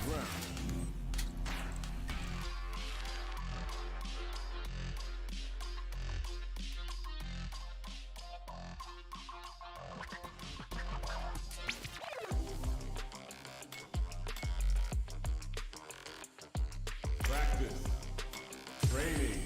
ground. Practice. Training.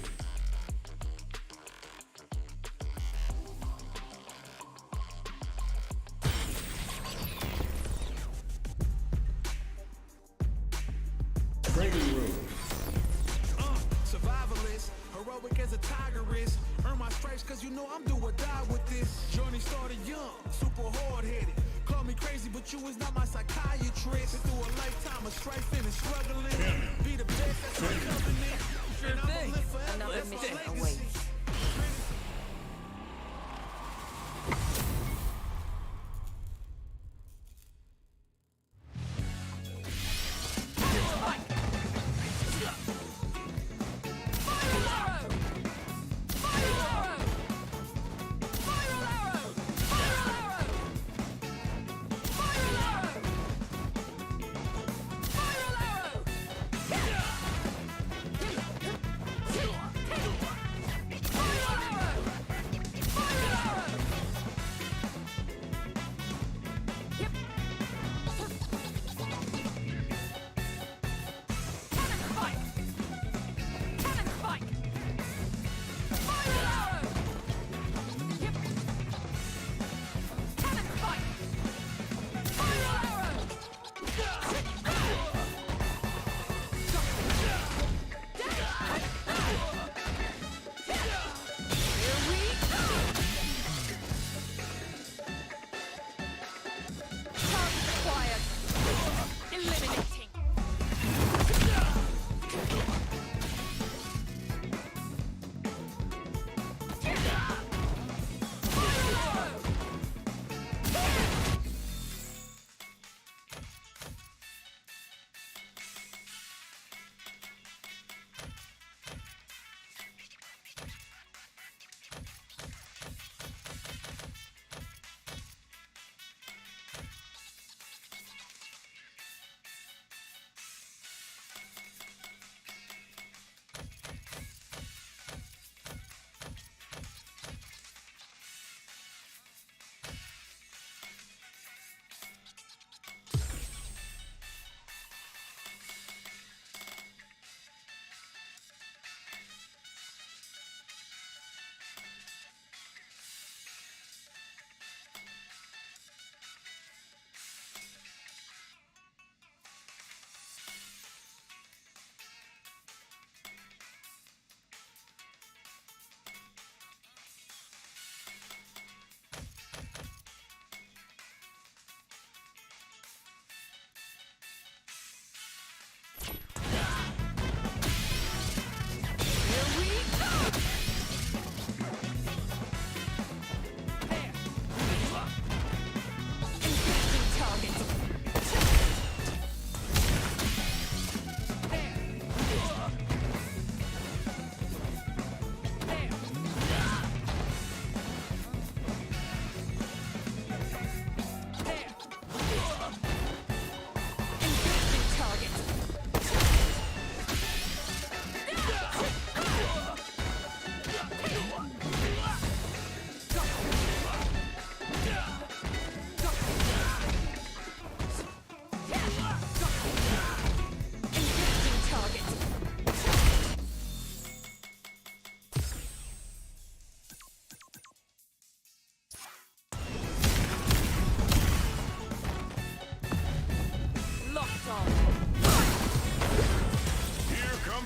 Training room. Survivalist, heroic as a tiger is. Earn my stripes cause you know I'm do or die with this. Journey started young, super hard-headed. Call me crazy, but you is not my psychiatrist. Been through a lifetime of strife and struggling. Be the best, that's my covenant. Sure thing. Another mission awaits.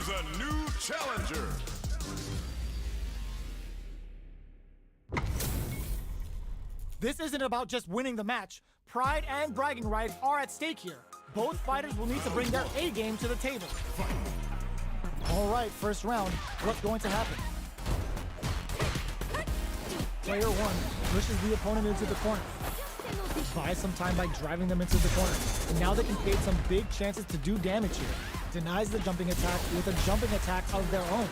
A new challenger. This isn't about just winning the match. Pride and bragging rights are at stake here. Both fighters will need to bring their A game to the table. All right, first round. What's going to happen? Player one pushes the opponent into the corner. Buys some time by driving them into the corner. And now they can create some big chances to do damage here. Denies the jumping attack with a jumping attack of their own.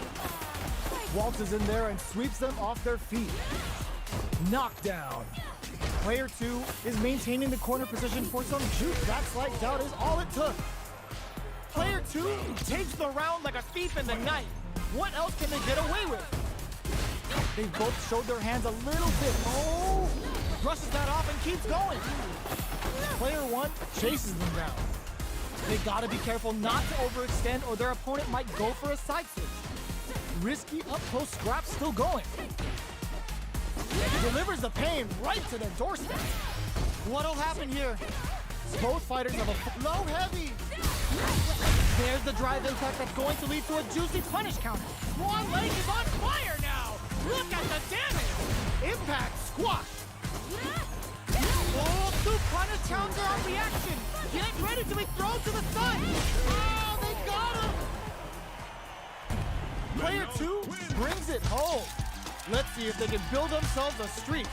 Waltzes in there and sweeps them off their feet. Knockdown. Player two is maintaining the corner position for some juice. That slight doubt is all it took. Player 2 takes the round like a thief in the night. What else can they get away with? They both showed their hands a little bit. Oh! Brushes that off and keeps going. Player 1 chases them down. They gotta be careful not to overextend or their opponent might go for a side switch. Risky up-close scrap still going. Delivers the pain right to their doorstep. What'll happen here? Both fighters have a low heavy. There's the drive impact that's going to lead to a juicy punish counter. Swan Lake is on fire now. Look at the damage. Impact squash. Oh, two punish counter on reaction. Get ready to be thrown to the sun. Oh, they got him. Player 2 brings it home. Let's see if they can build themselves a streak.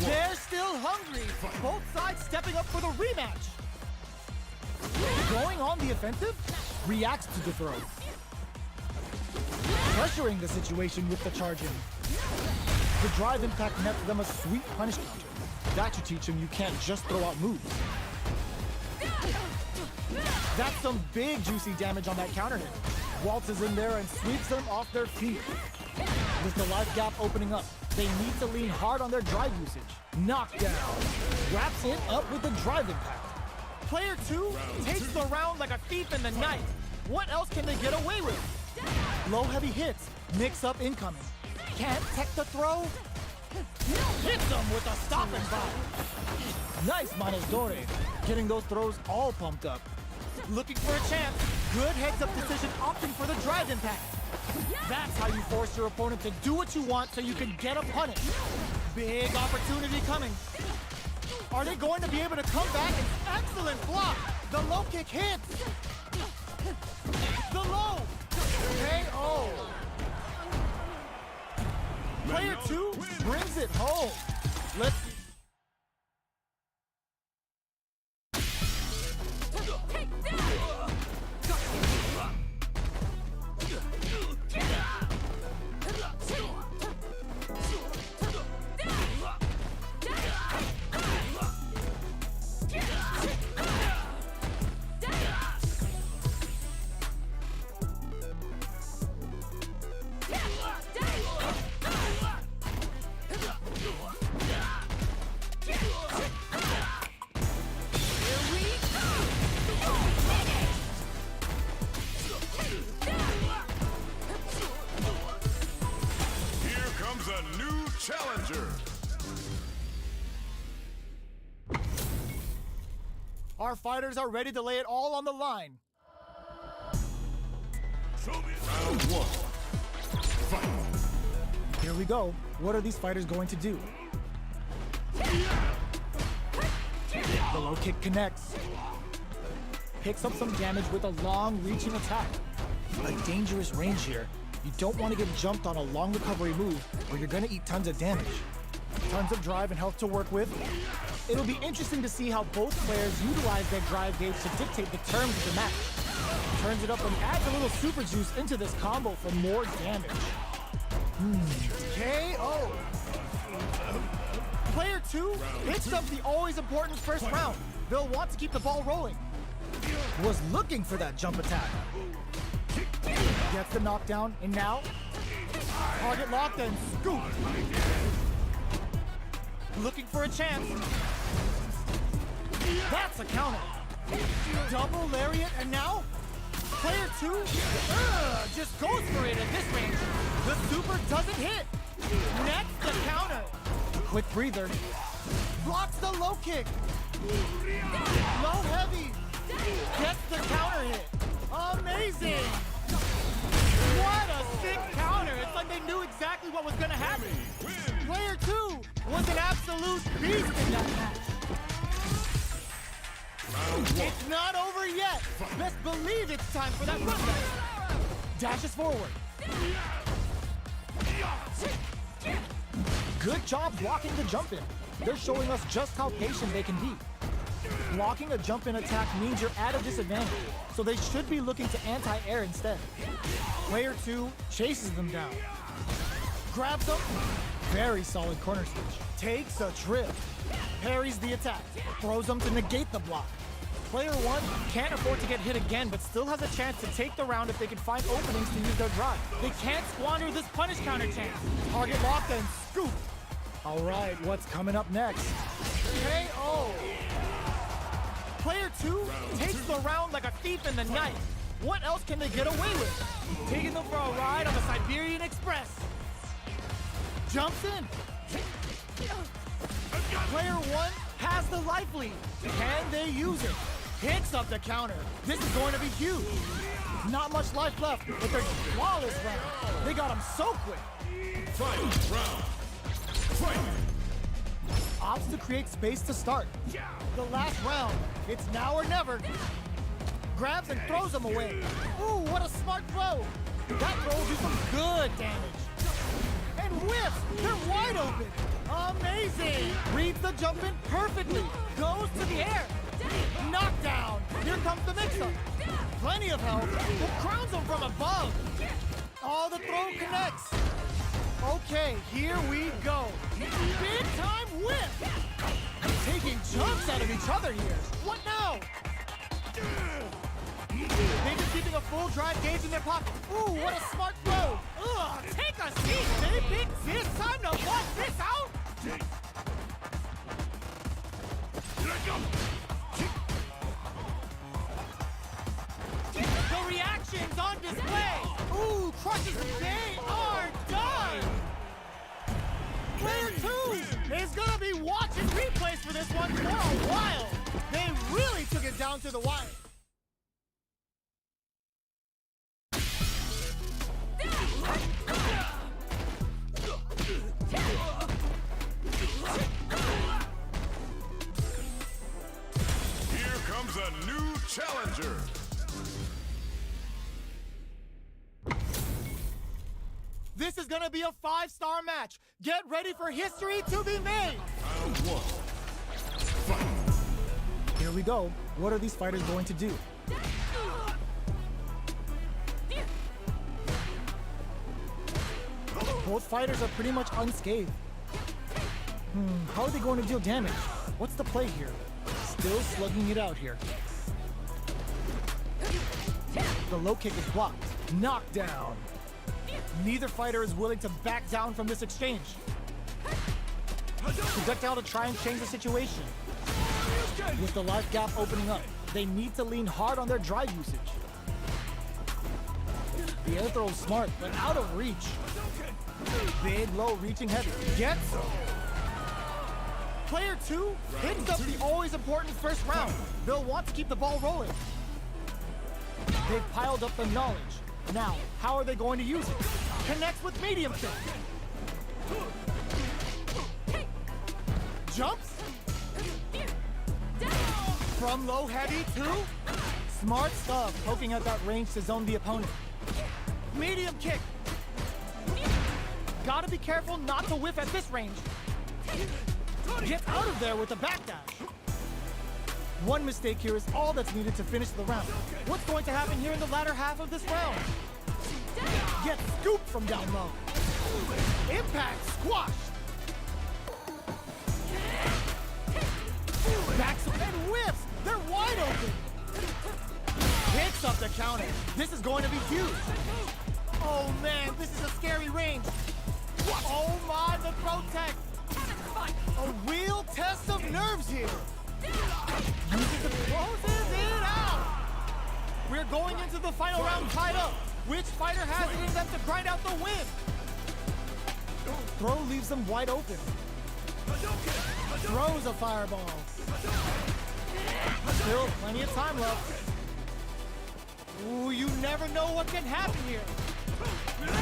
They're still hungry. Both sides stepping up for the rematch. Going on the offensive, reacts to the throw. Pressuring the situation with the charge in. The drive impact nets them a sweet punish counter. That should teach them you can't just throw out moves. That's some big juicy damage on that counter hit. Waltzes in there and sweeps them off their feet. With the life gap opening up, they need to lean hard on their drive usage. Knockdown. Wraps it up with the drive impact. Player 2 takes the round like a thief in the night. What else can they get away with? Low heavy hits, mix up incoming. Can't tech the throw? Hits them with a stop and bomb. Nice Manos Dore, getting those throws all pumped up. Looking for a chance. Good heads-up decision, opting for the drive impact. That's how you force your opponent to do what you want so you can get a punish. Big opportunity coming. Are they going to be able to come back? Excellent block. The low kick hits. The low. KO. Player 2 brings it home. Let's see. A new challenger. Our fighters are ready to lay it all on the line. Round 1. Fight. Here we go. What are these fighters going to do? The low kick connects. Picks up some damage with a long reaching attack. A dangerous range here. You don't want to get jumped on a long recovery move or you're going to eat tons of damage. Tons of drive and health to work with. It'll be interesting to see how both players utilize their drive gauge to dictate the terms of the match. Turns it up and adds a little super juice into this combo for more damage. KO! Player 2 picks up the always important first round. They'll want to keep the ball rolling. Was looking for that jump attack. Gets the knockdown, and now target locked and scoop. Looking for a chance. That's a counter. Double lariat, and now player 2 just goes for it at this range. The super doesn't hit. Next, the counter. Quick breather. Blocks the low kick. Low heavy. Gets the counter hit. Amazing. What a sick counter! It's like they knew exactly what was gonna happen. Player 2 was an absolute beast in that match. It's not over yet. Best believe it's time for that run back. Dashes forward. Good job blocking the jump in. They're showing us just how patient they can be. Blocking a jump-in attack means you're at a disadvantage, so they should be looking to anti-air instead. Player 2 chases them down. Grabs them. Very solid corner switch. Takes a trip. Parries the attack. Throws them to negate the block. Player one can't afford to get hit again, but still has a chance to take the round if they can find openings to use their drive. They can't squander this punish counter chance. Target locked and scoop. All right, what's coming up next? KO. Player two takes the round like a thief in the night. What else can they get away with? Taking them for a ride on the Siberian Express. Jumps in. Player one has the life lead. Can they use it? Hits up the counter. This is going to be huge. Not much life left, but they're flawless round. They got him so quick. Final round. Fight! Opts to create space to start. The last round. It's now or never. Grabs and throws him away. Ooh, what a smart throw. That throw will do some good damage. And whiffs. They're wide open. Amazing. Reads the jump in perfectly. Goes to the air. Knockdown. Here comes the mix-up. Plenty of health. But crowns him from above. Oh, the throw connects. Okay, here we go. Big time whip. Taking chunks out of each other here. What now? They're just keeping a full drive gauge in their pocket. Ooh, what a smart throw. Ugh, take a seat, Big Big Sis. Time to watch this out. The reactions on display. Ooh, crushes. They are done. Player two is gonna be watching replays for this one for a while. They really took it down to the wire. Here comes a new challenger. This is gonna be a 5-star match. Get ready for history to be made. Round one. Fight! Here we go. What are these fighters going to do? Both fighters are pretty much unscathed. How are they going to deal damage? What's the play here? Still slugging it out here. The low kick is blocked. Knockdown. Neither fighter is willing to back down from this exchange. Projectile to try and change the situation. With the life gap opening up, they need to lean hard on their drive usage. The air throw is smart, but out of reach. Big, low, reaching heavy. Gets him. Player two hits up the always important first round. They'll want to keep the ball rolling. They've piled up the knowledge. Now, how are they going to use it? Connects with medium kick. Jumps. From low heavy to smart stuff, poking at that range to zone the opponent. Medium kick. Gotta be careful not to whiff at this range. Get out of there with a backdash. One mistake here is all that's needed to finish the round. What's going to happen here in the latter half of this round? Get scooped from down low. Impact squashed. Backs and whips. They're wide open. Hits up the counter. This is going to be huge. Oh man, this is a scary range. Oh my, the throw tech. A real test of nerves here. Uses the closes it out. We're going into the final round tied up. Which fighter has it in them to grind out the win? Throw leaves them wide open. Throws a fireball. Still plenty of time left. Ooh, you never know what can happen here.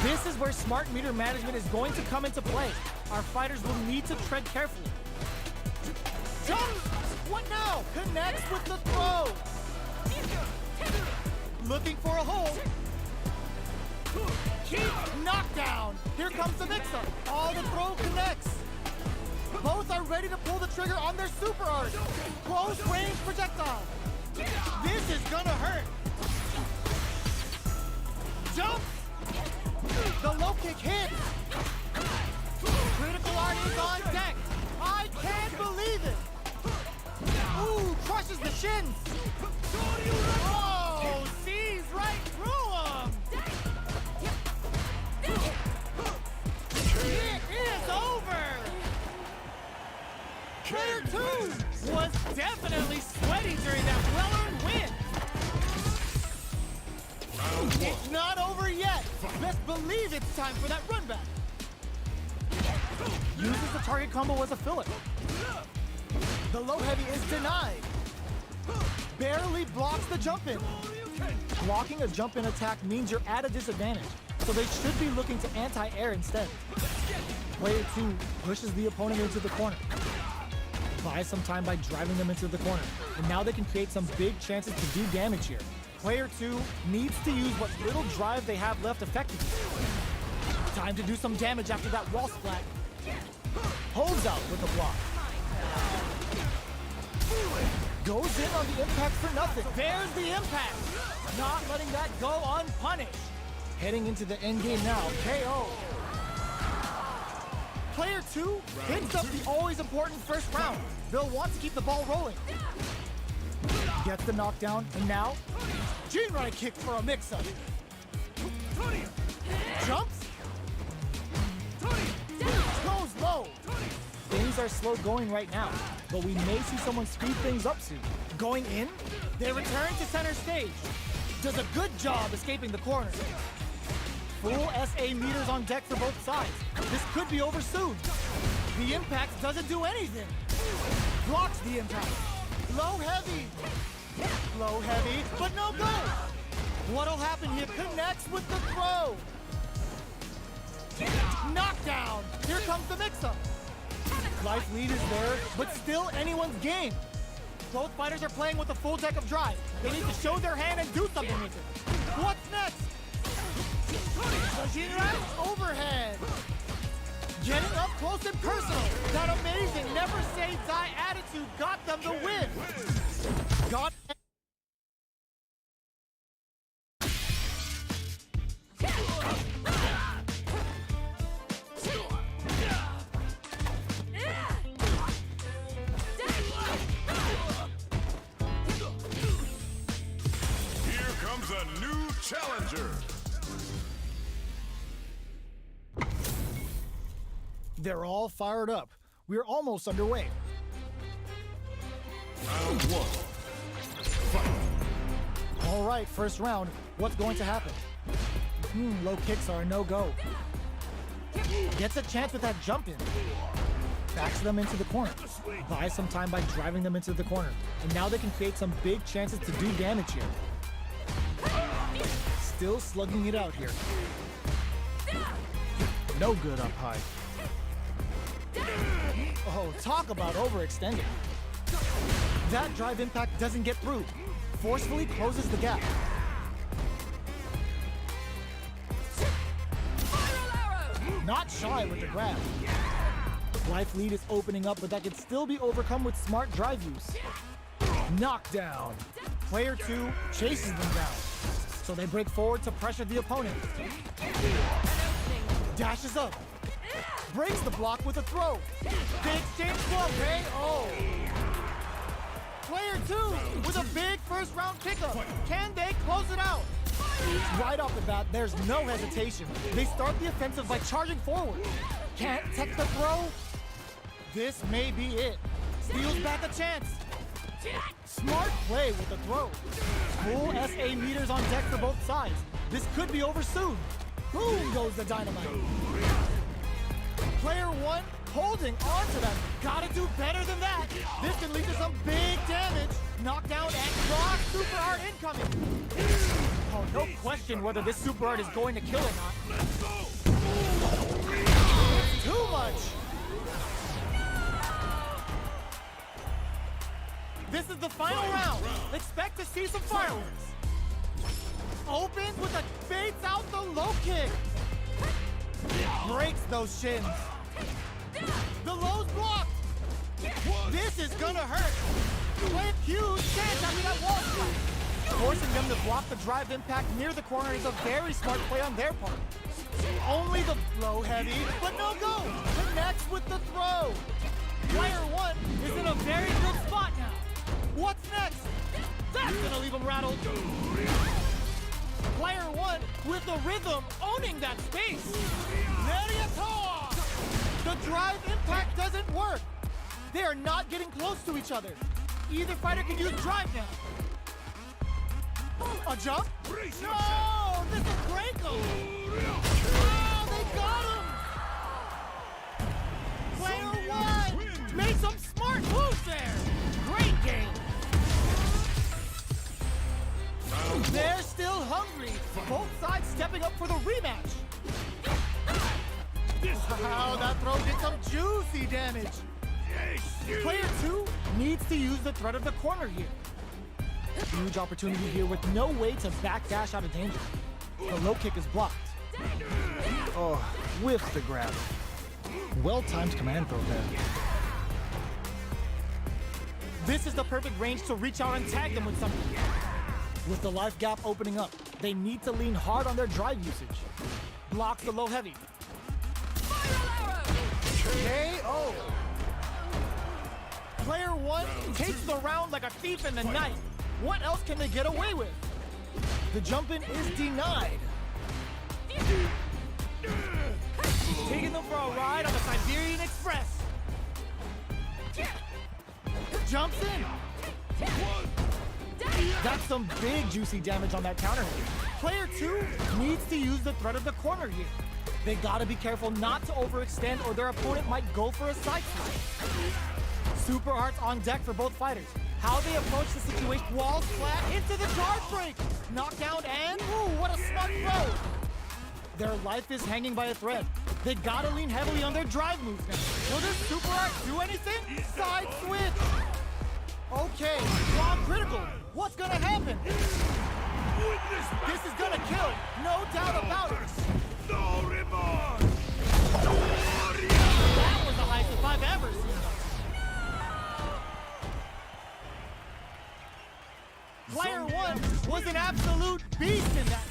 This is where smart meter management is going to come into play. Our fighters will need to tread carefully. Jump! What now? Connects with the throw. Looking for a hold. Keep knockdown. Here comes the mix-up. Oh, the throw connects. Both are ready to pull the trigger on their super art. Close range projectile. This is gonna hurt. Jump. The low kick hits. Critical art is on deck. I can't believe it. Ooh, crushes the shins. Oh, sees right through him. It is over. Player 2 was definitely sweating during that well-earned win. It's not over yet. Best believe it's time for that run back. Uses the target combo as a filler. The low heavy is denied. Barely blocks the jump in. Blocking a jump in attack means you're at a disadvantage, so they should be looking to anti-air instead. Player 2 pushes the opponent into the corner. Buys some time by driving them into the corner, and now they can create some big chances to do damage here. Player 2 needs to use what little drive they have left effectively. Time to do some damage after that wall splat. Holds out with the block. Goes in on the impact for nothing. There's the impact. Not letting that go unpunished. Heading into the end game now. KO. Player 2 picks up the always important first round. They'll want to keep the ball rolling. Gets the knockdown, and now Jinrai kick for a mix-up. Jumps. Goes low. Things are slow going right now, but we may see someone speed things up soon. Going in, they return to center stage. Does a good job escaping the corner. Full SA meters on deck for both sides. This could be over soon. The impact doesn't do anything. Blocks the impact. Low heavy. Low heavy, but no go. What'll happen here? Connects with the throw. Knockdown. Here comes the mix-up. Life lead is there, but still anyone's game. Both fighters are playing with a full deck of drive. They need to show their hand and do something with it. What's next? Jinrai overhead. Getting up close and personal. That amazing never say die attitude got them the win. Got Here comes a new challenger. They're all fired up. We're almost underway. Round 1. Fight. All right, first round. What's going to happen? Low kicks are a no-go. Gets a chance with that jump in. Backs them into the corner. Buys some time by driving them into the corner. And now they can create some big chances to do damage here. Still slugging it out here. No good up high. Oh, talk about overextending. That drive impact doesn't get through. Forcefully closes the gap. Not shy with the grab. Life lead is opening up, but that can still be overcome with smart drive use. Knockdown. Player 2 chases them down. So they break forward to pressure the opponent. Dashes up. Breaks the block with a throw. They exchange blow, KO. Player 2 with a big first round pickup. Can they close it out? Right off the bat, there's no hesitation. They start the offensive by charging forward. Can't tech the throw? This may be it. Steals back a chance. Smart play with the throw. Full SA meters on deck for both sides. This could be over soon. Boom goes the dynamite. Player 1 holding on to that. Gotta do better than that. This can lead to some big damage. Knockdown and rock super hard incoming. Oh, no question whether this super art is going to kill or not. It's too much. This is the final round. Expect to see some fireworks. Opens with a baits out the low kick. Breaks those shins. The low's blocked. This is gonna hurt. Huge chance after that wall spike. Forcing them to block the drive impact near the corner is a very smart play on their part. Only the low heavy, but no go. Connects with the throw. Player 1 is in a very good spot now. What's next? That's gonna leave him rattled. Player one with the rhythm owning that space. Neriator! The drive impact doesn't work. They are not getting close to each other. Either fighter can use drive now. A jump? No! This will break him! Oh, they got him! Player one made some smart moves there! Great game! They're still hungry. Both sides stepping up for the rematch. Wow, that throw did some juicy damage. Player two needs to use the threat of the corner here. Huge opportunity here with no way to backdash out of danger. The low kick is blocked. Oh, whiffs the grab. Well-timed command throw there. This is the perfect range to reach out and tag them with something. With the life gap opening up, they need to lean hard on their drive usage. Blocks the low heavy. KO! Player one takes the round like a thief in the night. What else can they get away with? The jump in is denied. Taking them for a ride on the Siberian Express. Jumps in. That's some big juicy damage on that counter hit. Player two needs to use the threat of the corner here. They gotta be careful not to overextend or their opponent might go for a side swipe. Super Arts on deck for both fighters. How they approach the situation. Walls flat into the guard break. Knockdown and, ooh, what a smart throw. Their life is hanging by a thread. They gotta lean heavily on their drive moves now. Will this Super Art do anything? Side switch. Okay, long critical. What's gonna happen? This is gonna kill. No doubt about it. No remorse! That was the highest I've ever seen. Player one was an absolute beast in that.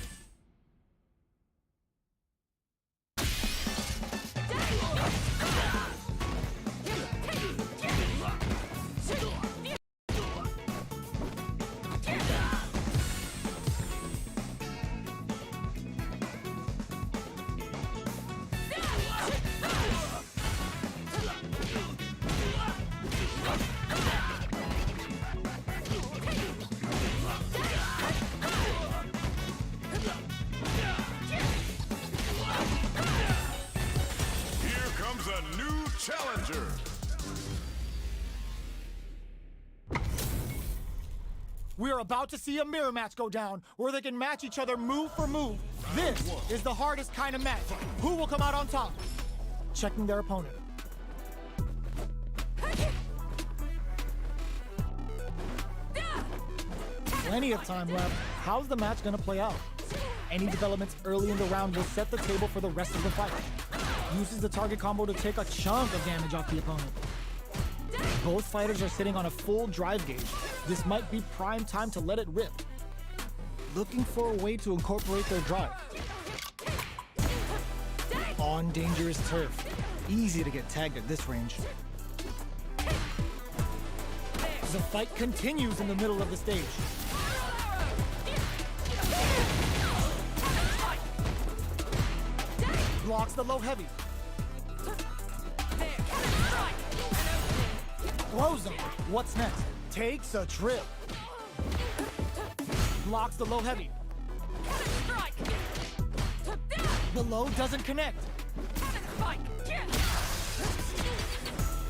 Challenger. We're about to see a mirror match go down, where they can match each other move for move. This is the hardest kind of match. Who will come out on top? Checking their opponent. Plenty of time left. How's the match gonna play out? Any developments early in the round will set the table for the rest of the fight. Uses the target combo to take a chunk of damage off the opponent. Both fighters are sitting on a full drive gauge. This might be prime time to let it rip. Looking for a way to incorporate their drive. On dangerous turf. Easy to get tagged at this range. The fight continues in the middle of the stage. Blocks the low heavy. Throws him. What's next? Takes a trip. Blocks the low heavy. The low doesn't connect.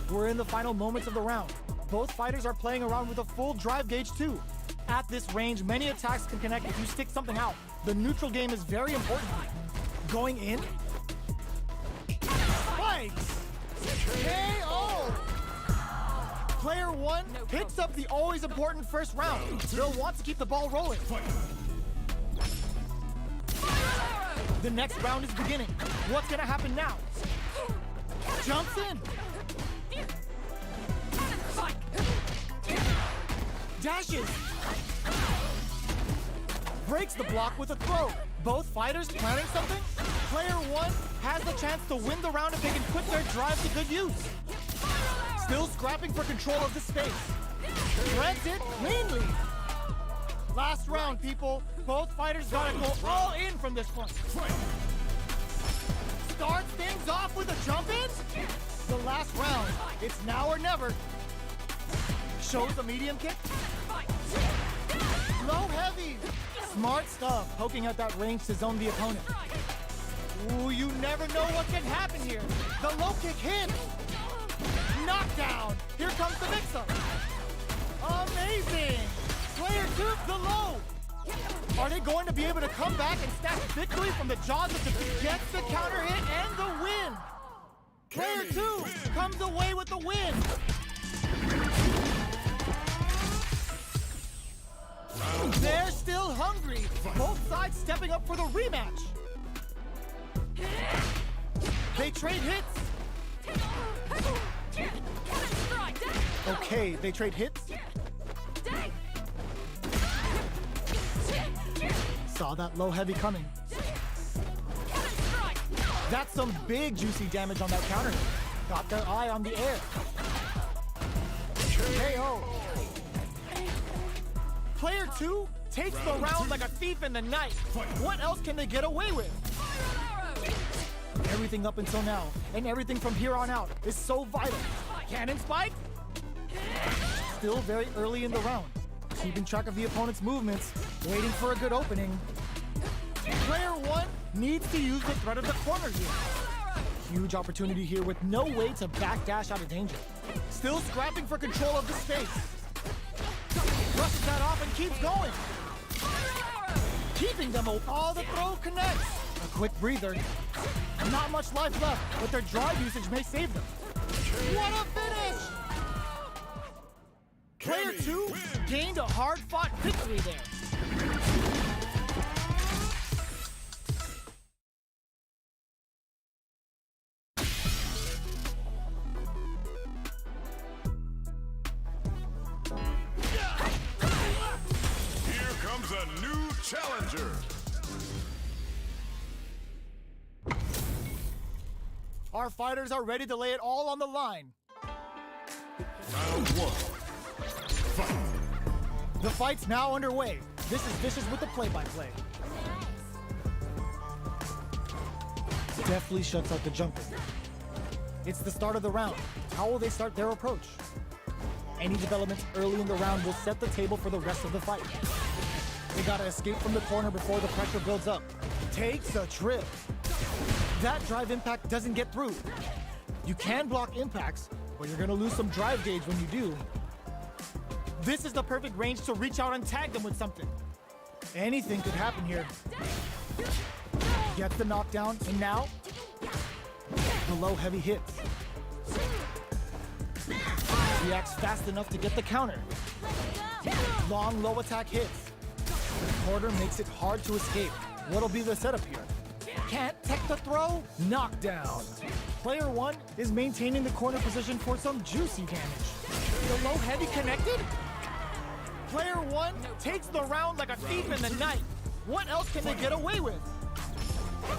We're in the final moments of the round. Both fighters are playing around with a full drive gauge too. At this range, many attacks can connect if you stick something out. The neutral game is very important. Going in. Spikes! KO! Player one picks up the always important first round. They'll want to keep the ball rolling. The next round is beginning. What's gonna happen now? Jumps in. Dashes. Breaks the block with a throw. Both fighters planning something? Player one has the chance to win the round if they can put their drive to good use. Still scrapping for control of the space. Threads it cleanly. Last round, people. Both fighters gotta go all in from this point. Starts things off with a jump in. The last round. It's now or never. Shows the medium kick. Low heavy. Smart stuff, poking at that range to zone the opponent. Ooh, you never know what can happen here. The low kick hits. Knockdown. Here comes the mix-up. Amazing. Player 2, the low. Are they going to be able to come back and snatch victory from the jaws of defeat? Gets the counter hit and the win. Player 2 comes away with the win. They're still hungry. Both sides stepping up for the rematch. They trade hits. Okay, they trade hits. Saw that low heavy coming. That's some big juicy damage on that counter. Got their eye on the air. KO. Player 2 takes the round like a thief in the night. What else can they get away with? Everything up until now, and everything from here on out, is so vital. Cannon spike? Still very early in the round. Keeping track of the opponent's movements, waiting for a good opening. Player 1 needs to use the threat of the corner here. Huge opportunity here with no way to backdash out of danger. Still scrapping for control of the space. Brushes that off and keeps going. Keeping them all the throw connects. A quick breather. Not much life left, but their drive usage may save them. What a finish! Player 2 gained a hard-fought victory there. Here comes a new challenger. Our fighters are ready to lay it all on the line. Round 1. Fight. The fight's now underway. This is Vicious with the play-by-play. Deftly shuts out the jumping. It's the start of the round. How will they start their approach? Any developments early in the round will set the table for the rest of the fight. They gotta escape from the corner before the pressure builds up. Takes a trip. That drive impact doesn't get through. You can block impacts, but you're gonna lose some drive gauge when you do. This is the perfect range to reach out and tag them with something. Anything could happen here. Gets the knockdown, and now, the low heavy hits. Reacts fast enough to get the counter. Long low attack hits. The quarter makes it hard to escape. What'll be the setup here? Can't tech the throw? Knockdown. Player 1 is maintaining the corner position for some juicy damage. The low heavy connected? Player 1 takes the round like a thief in the night. What else can they get away with?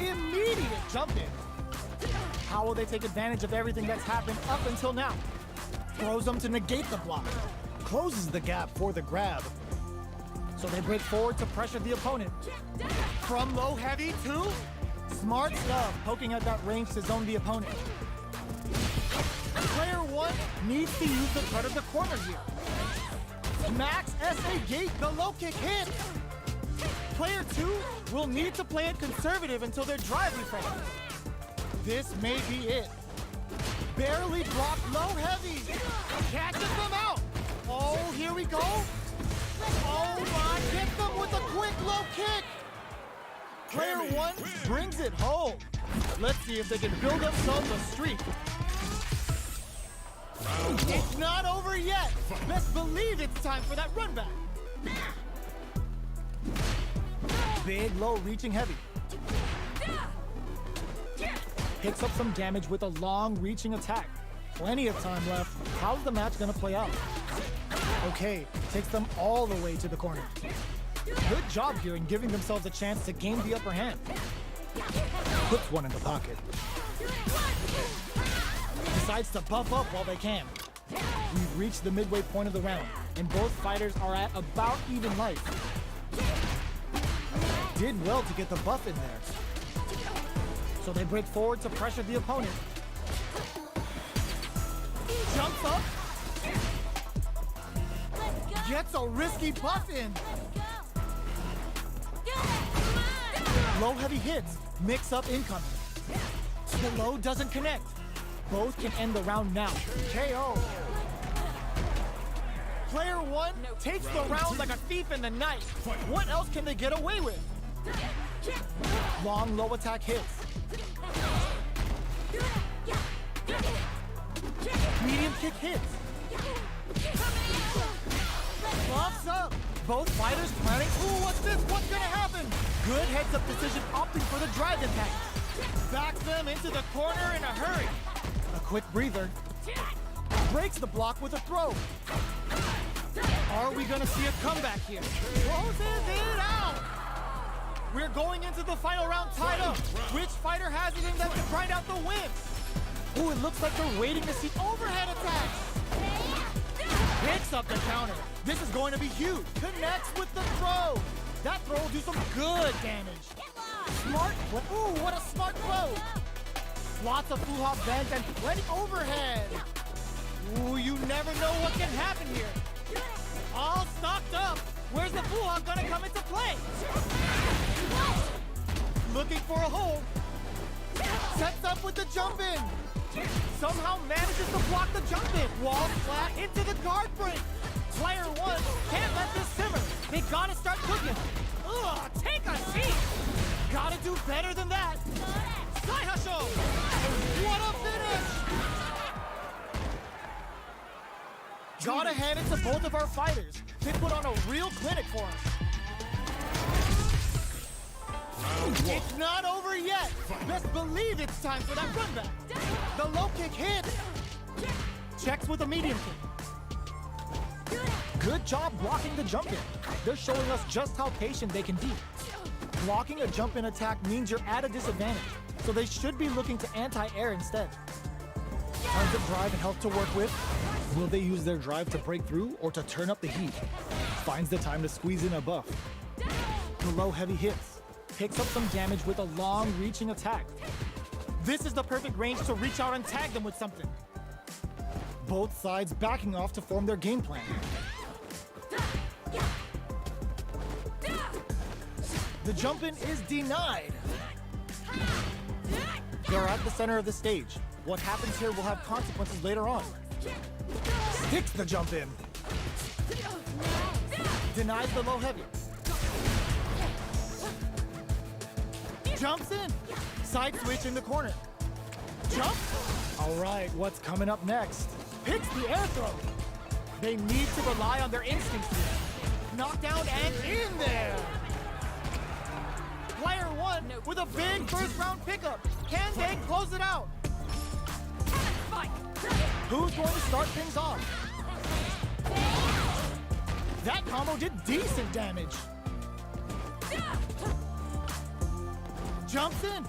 Immediate jump in. How will they take advantage of everything that's happened up until now? Throws them to negate the block. Closes the gap for the grab. So they break forward to pressure the opponent. From low heavy to smart stuff, poking at that range to zone the opponent. Player 1 needs to use the threat of the corner here. Max SA gate, the low kick hit. Player 2 will need to play it conservative until their drive refreshes. This may be it. Barely blocked low heavy. Catches them out. Oh, here we go. Oh my, get them with a quick low kick. Player 1 brings it home. Let's see if they can build themselves a streak. It's not over yet. Best believe it's time for that run back. Big low reaching heavy. Picks up some damage with a long reaching attack. Plenty of time left. How's the match gonna play out? Okay, takes them all the way to the corner. Good job here in giving themselves a chance to gain the upper hand. Puts one in the pocket. Decides to buff up while they can. We've reached the midway point of the round, and both fighters are at about even life. Did well to get the buff in there. So they break forward to pressure the opponent. Jumps up. Gets a risky buff in. Low heavy hits. Mix up incoming. The low doesn't connect. Both can end the round now. KO. Player one takes the round like a thief in the night. What else can they get away with? Long low attack hits. Medium kick hits. Buffs up. Both fighters planning. Ooh, what's this? What's gonna happen? Good heads-up decision, opting for the drive impact. Backs them into the corner in a hurry. A quick breather. Breaks the block with a throw. Are we gonna see a comeback here? Closes it out. We're going into the final round tied up. Which fighter has it in them to grind out the win? Ooh, it looks like they're waiting to see overhead attacks. Picks up the counter. This is going to be huge. Connects with the throw. That throw will do some good damage. Smart. Ooh, what a smart throw. Lots of full hop bends and plenty overhead. Ooh, you never know what can happen here. All stocked up. Where's the full hop gonna come into play? Looking for a hold. Sets up with the jump in. Somehow manages to block the jump in. Wall flat into the guard break. Player one can't let this simmer. They gotta start cooking. Ugh, take a seat. Gotta do better than that. Saihasho! What a finish! Gotta hand it to both of our fighters. They put on a real clinic for us. It's not over yet. Best believe it's time for that run back. The low kick hits. Checks with a medium kick. Good job blocking the jump in. They're showing us just how patient they can be. Blocking a jump in attack means you're at a disadvantage, so they should be looking to anti-air instead. Tons of drive and health to work with. Will they use their drive to break through or to turn up the heat? Finds the time to squeeze in a buff. The low heavy hits. Picks up some damage with a long reaching attack. This is the perfect range to reach out and tag them with something. Both sides backing off to form their game plan. The jump-in is denied. They're at the center of the stage. What happens here will have consequences later on. Sticks the jump-in. Denies the low heavy. Jumps in. Side switch in the corner. Jump. All right, what's coming up next? Picks the air throw. They need to rely on their instincts here. Knockdown and in there. Player one with a big first round pickup. Can they close it out? Who's going to start things off? That combo did decent damage. Jumps in.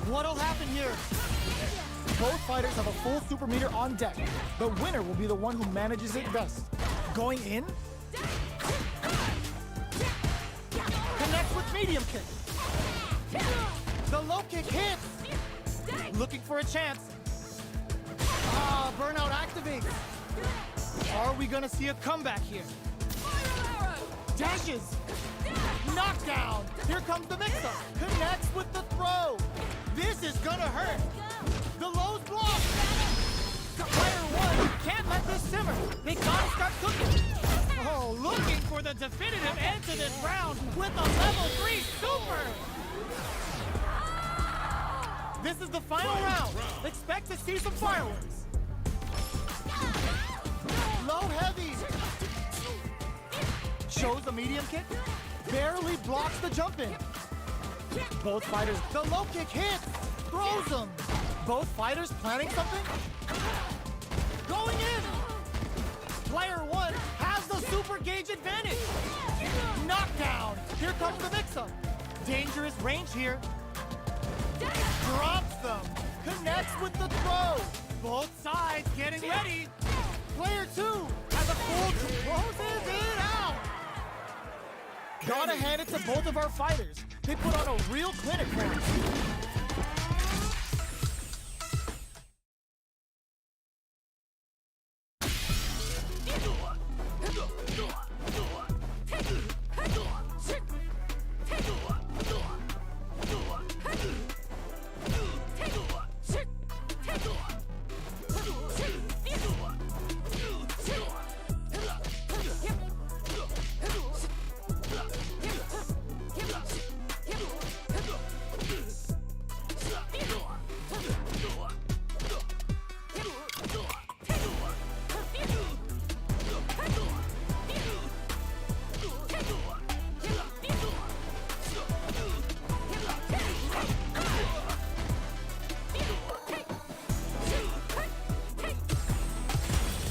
What'll happen here? Both fighters have a full super meter on deck. The winner will be the one who manages it best. Going in. Connects with medium kick. The low kick hits. Looking for a chance. Ah, burnout activates. Are we gonna see a comeback here? Dashes. Knockdown. Here comes the mix-up. Connects with the throw. This is gonna hurt. The low's blocked. Player one can't let this simmer. They gotta start cooking. Oh, looking for the definitive end to this round with a level 3 super. This is the final round. Expect to see some fireworks. Low heavy. Shows the medium kick. Barely blocks the jump in. Both fighters, the low kick hits. Throws them. Both fighters planning something. Going in. Player one has the super gauge advantage. Knockdown. Here comes the mix-up. Dangerous range here. Drops them. Connects with the throw. Both sides getting ready. Player 2 has a full closes it out. Gotta hand it to both of our fighters. They put on a real clinic for us.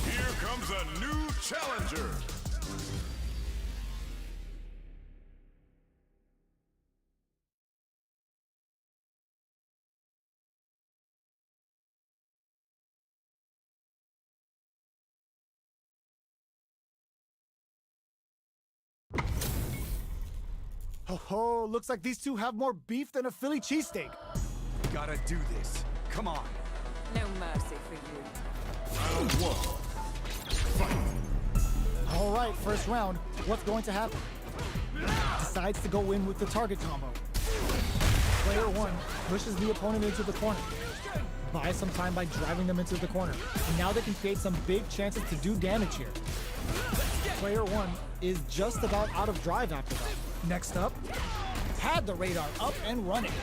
Here comes a new challenger. Oh, looks like these two have more beef than a Philly cheesesteak. Gotta do this. Come on. No mercy for you. Round one. All right, first round. What's going to happen? Decides to go in with the target combo. Player 1 pushes the opponent into the corner. Buys some time by driving them into the corner. And now they can create some big chances to do damage here. Player 1 is just about out of drive after that. Next up, had the radar up and running.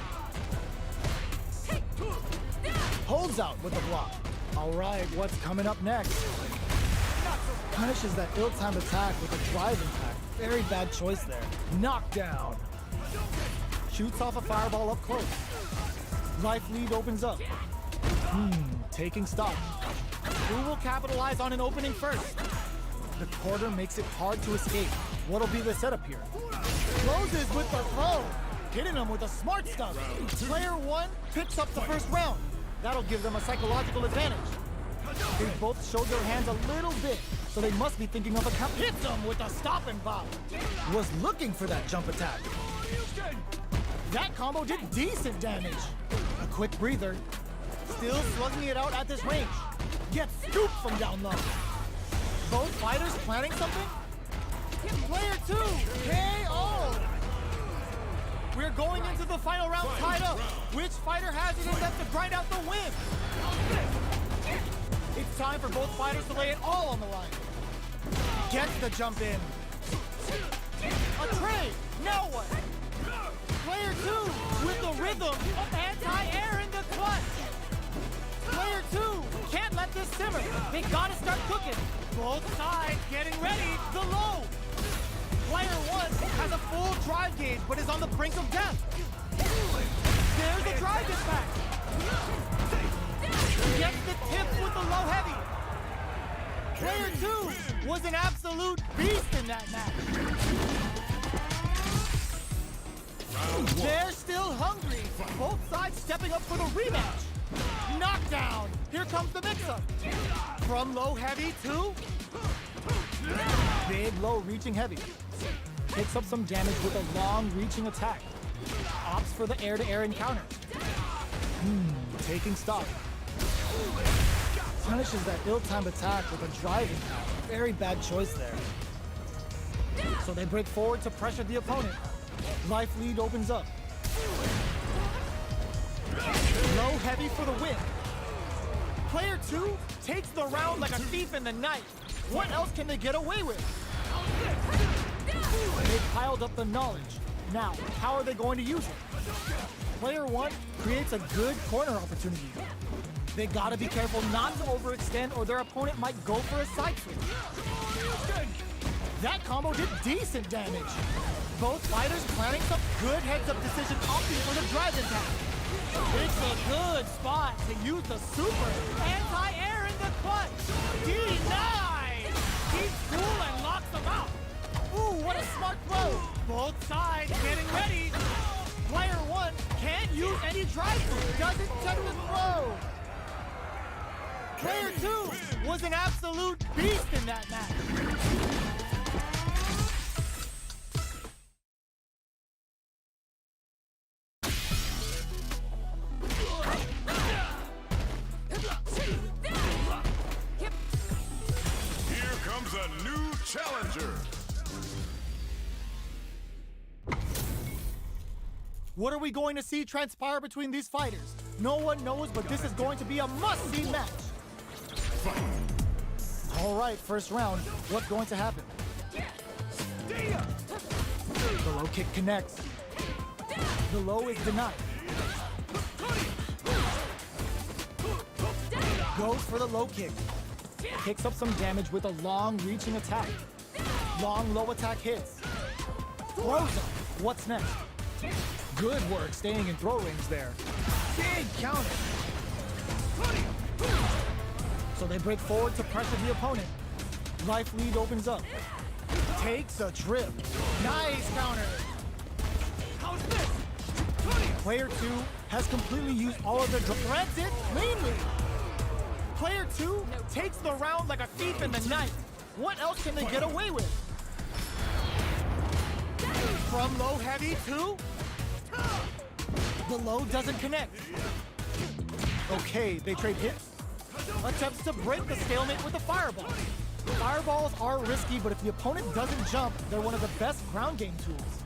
Holds out with the block. All right, what's coming up next? Punishes that ill-timed attack with a drive impact. Very bad choice there. Knockdown. Shoots off a fireball up close. Life lead opens up. Taking stock. Who will capitalize on an opening first? The quarter makes it hard to escape. What'll be the setup here? Closes with the throw. Hitting him with a smart stuff. Player 1 picks up the first round. That'll give them a psychological advantage. They both showed their hands a little bit, so they must be thinking of a counter. Hits him with a stop and pop. Was looking for that jump attack. That combo did decent damage. A quick breather. Still slugging it out at this range. Gets scooped from down low. Both fighters planning something? Player 2, KO! We're going into the final round tied up. Which fighter has it in them to grind out the win? It's time for both fighters to lay it all on the line. Gets the jump in. A trade, now what? Player 2 with the rhythm of anti-air in the clutch. Player 2 can't let this simmer. They gotta start cooking. Both sides getting ready. The low. Player 1 has a full drive gauge, but is on the brink of death. There's the drive impact. Gets the tip with the low heavy. Player 2 was an absolute beast in that match. They're still hungry. Both sides stepping up for the rematch. Knockdown. Here comes the mix-up. From low heavy to big low reaching heavy. Picks up some damage with a long reaching attack. Opts for the air-to-air encounter. Taking stock. Punishes that ill-timed attack with a drive impact. Very bad choice there. So they break forward to pressure the opponent. Life lead opens up. Low heavy for the win. Player 2 takes the round like a thief in the night. What else can they get away with? They piled up the knowledge. Now, how are they going to use it? Player 1 creates a good corner opportunity. They gotta be careful not to overextend or their opponent might go for a side switch. That combo did decent damage. Both fighters planning some good heads-up decision opting for the drive impact. It's a good spot to use the super anti-air in the clutch. Denied! Keeps cool and locks them out. Ooh, what a smart throw. Both sides getting ready. Player 1 can't use any drive through. Doesn't check the throw. Player 2 was an absolute beast in that match. Here comes a new challenger. What are we going to see transpire between these fighters? No one knows, but this is going to be a must-see match. All right, first round. What's going to happen? The low kick connects. The low is denied. Goes for the low kick. Picks up some damage with a long reaching attack. Long low attack hits. Throws him. What's next? Good work staying in throw range there. Big counter. So they break forward to pressure the opponent. Life lead opens up. Takes a trip. Nice counter. How's this? Player 2 has completely used all of their threads it cleanly. Player 2 takes the round like a thief in the night. What else can they get away with? From low heavy to... The low doesn't connect. Okay, they trade hits. Attempts to break the stalemate with a fireball. Fireballs are risky, but if the opponent doesn't jump, they're one of the best ground game tools.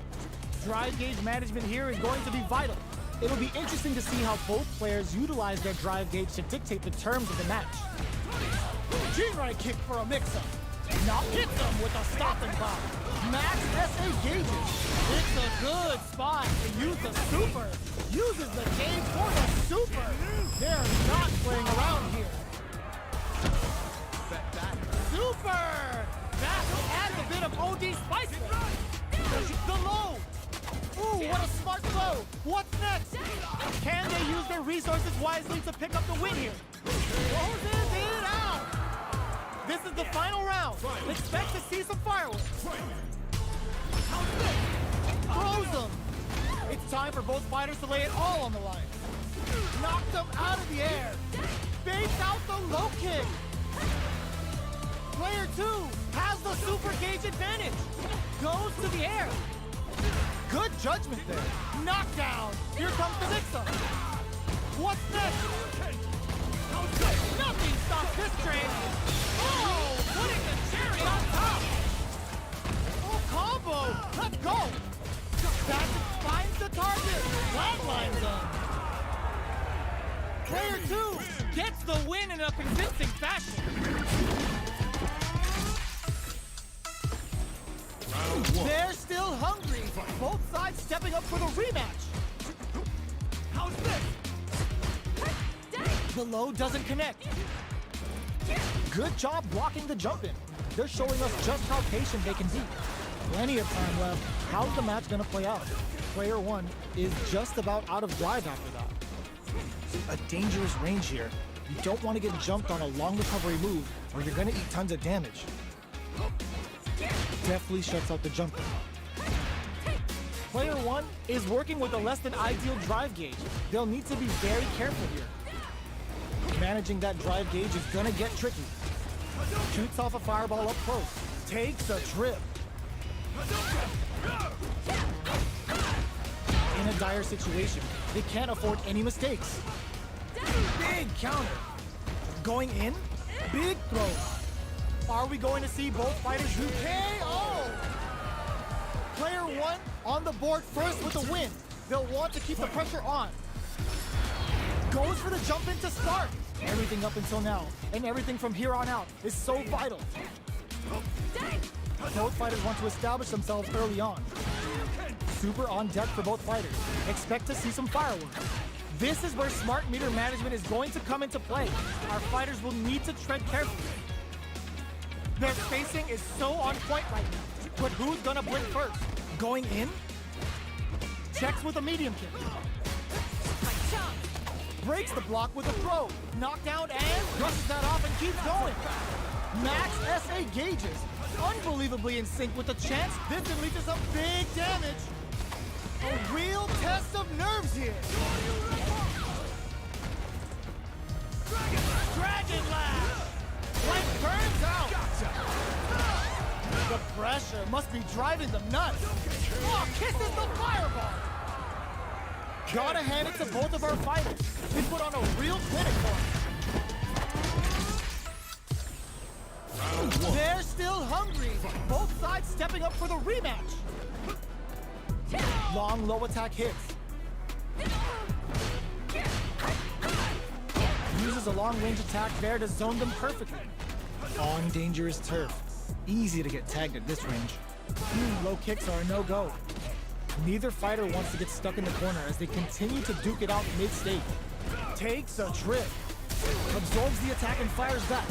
Drive gauge management here is going to be vital. It'll be interesting to see how both players utilize their drive gauge to dictate the terms of the match. G-right kick for a mix-up. Now hits them with a stopping bomb. Max SA gauges. It's a good spot to use the super. Uses the gauge for the super. They're not playing around here. Super! That adds a bit of OD spice there. The low. Ooh, what a smart blow. What's next? Can they use their resources wisely to pick up the win here? Closes it out. This is the final round. Expect to see some fireworks. Throws them. It's time for both fighters to lay it all on the line. Knocks them out of the air. Baits out the low kick. Player 2 has the super gauge advantage. Goes to the air. Good judgment there. Knockdown. Here comes the mix-up. What's next? Nothing stops this train. Oh, putting the cherry on top. Oh, combo. Let's go. Bassett finds the target. Flatlines him. Player 2 gets the win in a convincing fashion. They're still hungry. Both sides stepping up for the rematch. How's this? The low doesn't connect. Good job blocking the jump in. They're showing us just how patient they can be. Plenty of time left. How's the match gonna play out? Player 1 is just about out of drive after that. A dangerous range here. You don't want to get jumped on a long recovery move or you're gonna eat tons of damage. Definitely shuts out the jumper. Player 1 is working with a less than ideal drive gauge. They'll need to be very careful here. Managing that drive gauge is gonna get tricky. Shoots off a fireball up close. Takes a trip. In a dire situation, they can't afford any mistakes. Big counter. Going in. Big throw. Are we going to see both fighters do KO? Player 1 on the board first with a win. They'll want to keep the pressure on. Goes for the jump in to start. Everything up until now, and everything from here on out, is so vital. Both fighters want to establish themselves early on. Super on deck for both fighters. Expect to see some fireworks. This is where smart meter management is going to come into play. Our fighters will need to tread carefully. Their spacing is so on point right now. But who's gonna blink first? Going in? Checks with a medium kick. Breaks the block with a throw. Knockdown and brushes that off and keeps going. Max SA gauges. Unbelievably in sync with the chance this can lead to some big damage. A real test of nerves here. Dragon Lash! The pressure must be driving them nuts. Oh, kisses the fireball. Gotta hand it to both of our fighters. They put on a real clinic for us. They're still hungry. Both sides stepping up for the rematch. Long low attack hits. Uses a long range attack there to zone them perfectly. On dangerous turf. Easy to get tagged at this range. Low kicks are a no-go. Neither fighter wants to get stuck in the corner as they continue to duke it out mid-stage. Takes a trip. Absorbs the attack and fires back.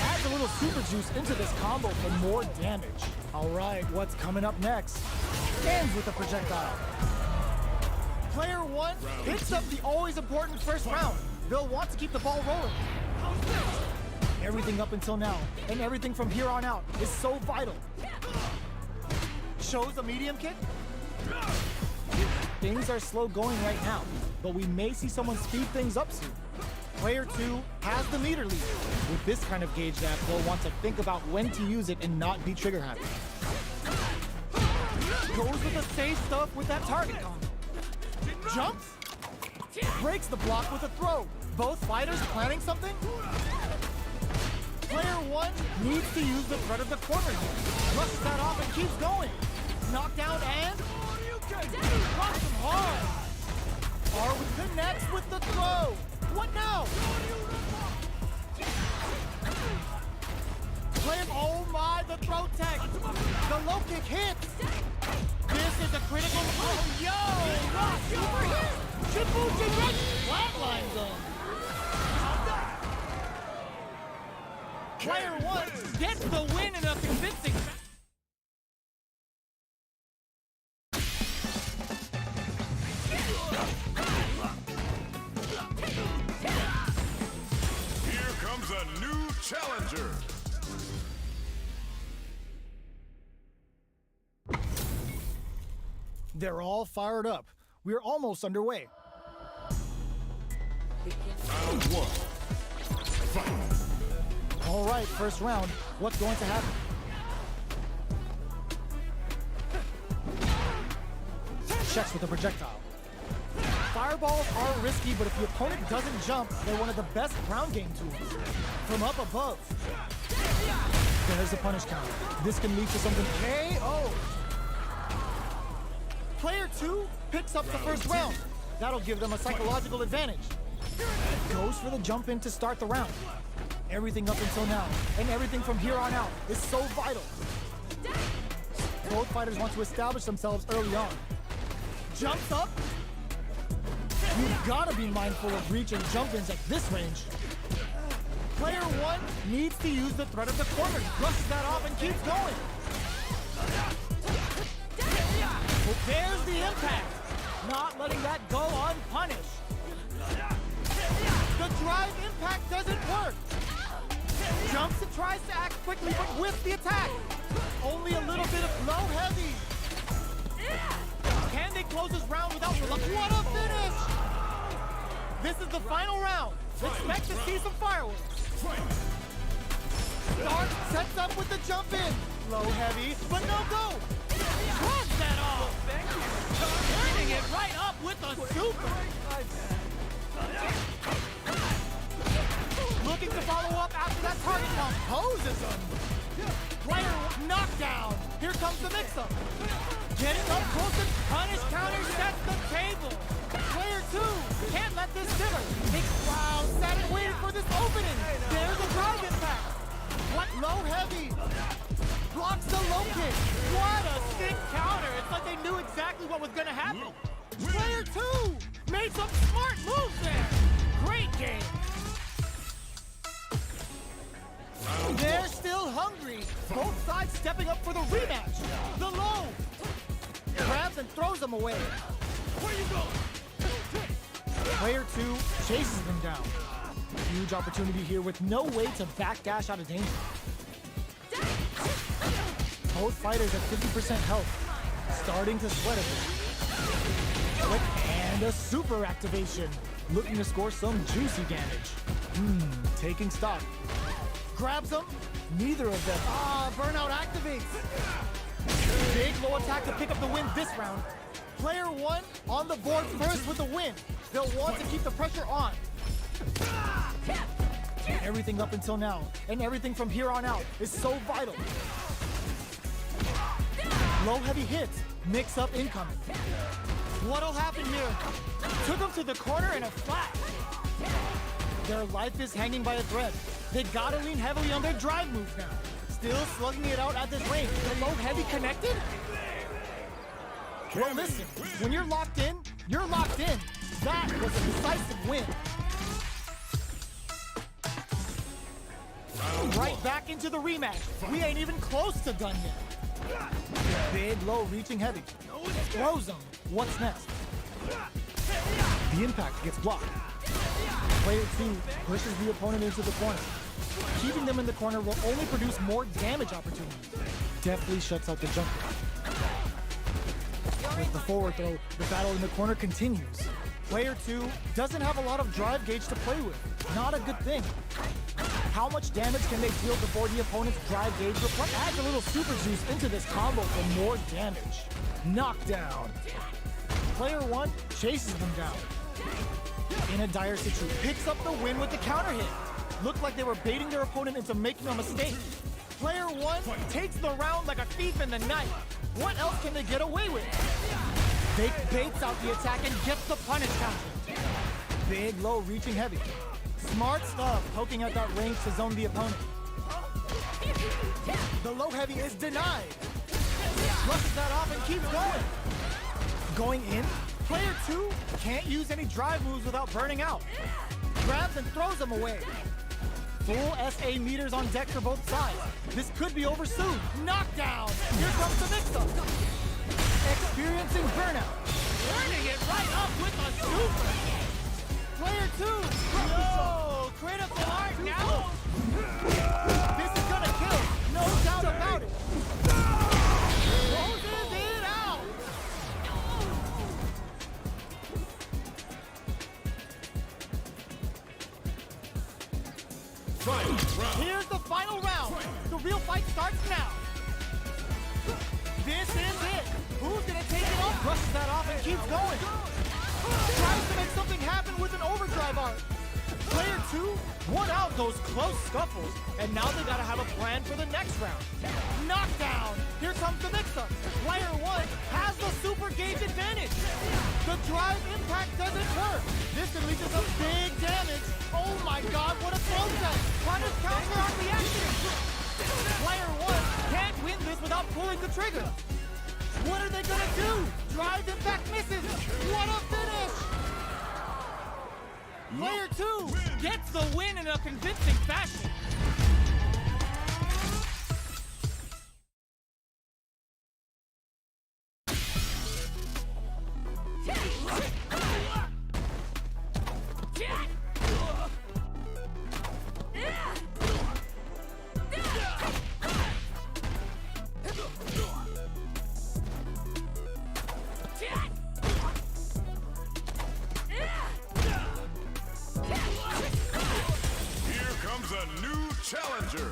Adds a little super juice into this combo for more damage. Alright, what's coming up next? Ends with a projectile. Player 1 picks up the always important first round. They'll want to keep the ball rolling. Everything up until now, and everything from here on out, is so vital. Shows a medium kick. Things are slow going right now, but we may see someone speed things up soon. Player 2 has the meter lead. With this kind of gauge gap, they'll want to think about when to use it and not be trigger happy. Goes with the safe stuff with that target combo. Jumps. Breaks the block with a throw. Both fighters planning something? Player 1 needs to use the threat of the corner here. Rushes that off and keeps going. Knockdown and... Blocks him hard. Arwi connects with the throw. What now? Player, oh my, the throw tag. The low kick hits. This is a critical... Oh, yo! Rock over here! Shibuya Red flatline zone. Player 1 gets the win in a convincing... Here comes a new challenger. They're all fired up. We're almost underway. Round 1. Fight. All right, first round. What's going to happen? Checks with a projectile. Fireballs are risky, but if the opponent doesn't jump, they're one of the best ground game tools. From up above. There's a punish counter. This can lead to something KO. Player 2 picks up the first round. That'll give them a psychological advantage. Goes for the jump in to start the round. Everything up until now, and everything from here on out, is so vital. Both fighters want to establish themselves early on. Jumps up. You've got to be mindful of reach and jump-ins at this range. Player 1 needs to use the threat of the corner. Brushes that off and keeps going. There's the impact. Not letting that go unpunished. The drive impact doesn't work. Jumps and tries to act quickly, but with the attack. Only a little bit of low heavy. Can they close this round without reluctance? What a finish! This is the final round. Expect to see some fireworks. Start sets up with the jump in. Low heavy, but no go. Cross that off. Turning it right up with a super. Looking to follow up after that target composes him. Player knockdown. Here comes the mix-up. Getting up close and punish counter sets the table. Player 2 can't let this simmer. Wow, sat and waited for this opening. There's a drive impact. What low heavy? Blocks the low kick. What a sick counter. It's like they knew exactly what was going to happen. Player 2 made some smart moves there. Great game. They're still hungry. Both sides stepping up for the rematch. The low. Grabs and throws them away. Where you going? Player 2 chases them down. Huge opportunity here with no way to backdash out of danger. Both fighters at 50% health. Starting to sweat a bit. And a super activation. Looking to score some juicy damage. Taking stock. Grabs them. Neither of them. Burnout activates. Big low attack to pick up the win this round. Player 1 on the board first with the win. They'll want to keep the pressure on. Everything up until now, and everything from here on out, is so vital. Low heavy hits, mix up incoming. What'll happen here? Took him to the corner in a flash. Their life is hanging by a thread. They gotta lean heavily on their drive moves now. Still slugging it out at this range. The low heavy connected? Well, listen, when you're locked in, you're locked in. That was a decisive win. Right back into the rematch. We ain't even close to done yet. Big low reaching heavy. Throws him. What's next? The impact gets blocked. Player 2 pushes the opponent into the corner. Keeping them in the corner will only produce more damage opportunities. Deftly shuts out the jumper. With the forward throw, the battle in the corner continues. Player 2 doesn't have a lot of drive gauge to play with. Not a good thing. How much damage can they deal before the opponent's drive gauge replenish? Adds a little super juice into this combo for more damage. Knockdown. Player 1 chases them down. In a dire situation, picks up the win with the counter hit. Looked like they were baiting their opponent into making a mistake. Player 1 takes the round like a thief in the night. What else can they get away with? They baits out the attack and gets the punish counter. Big low reaching heavy. Smart stuff, poking out that range to zone the opponent. The low heavy is denied. Flushes that off and keeps going. Going in, player 2 can't use any drive moves without burning out. Grabs and throws them away. Full SA meters on deck for both sides. This could be over soon. Knockdown! Here comes the mix-up. Experiencing burnout. Turning it right up with a super. Player 2! No! Critical art now! This is gonna kill, no doubt about it! Closes it out! Here's the final round! The real fight starts now! This is it! Who's gonna take it off? Brushes that off and keeps going! Tries to make something happen with an overdrive art. Player 2 won out those close scuffles, and now they gotta have a plan for the next round. Knockdown! Here comes the mix-up. Player 1 has the super gauge advantage. The drive impact doesn't work. This can lead to some big damage. Oh my god, what a throw set! Punish counter on reaction. Player 1 can't win this without pulling the trigger. What are they gonna do? Drive impact misses. What a finish! Player 2 gets the win in a convincing fashion. A new challenger.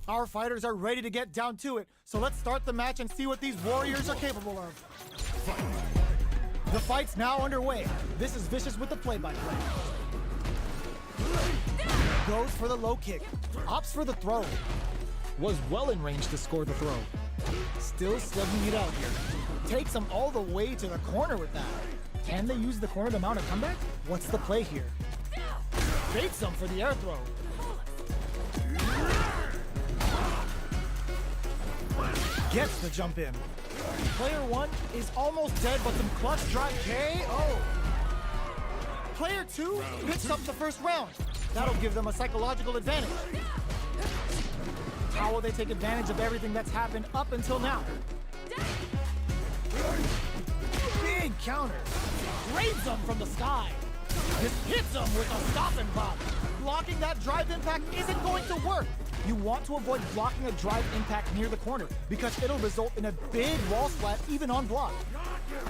Our fighters are ready to get down to it, so let's start the match and see what these warriors are capable of. The fight's now underway. This is Vicious with the play-by-play. Goes for the low kick, opts for the throw. Was well in range to score the throw. Still slugging it out here. Takes him all the way to the corner with that. Can they use the corner to mount a comeback? What's the play here? Baits him for the air throw. Gets the jump in. Player 1 is almost dead, but some clutch drive KO. Player 2 picks up the first round. That'll give them a psychological advantage. How will they take advantage of everything that's happened up until now? Big counter. Raids them from the sky. This hits them with a stop and pop. Blocking that drive impact isn't going to work. You want to avoid blocking a drive impact near the corner because it'll result in a big wall splat even on block.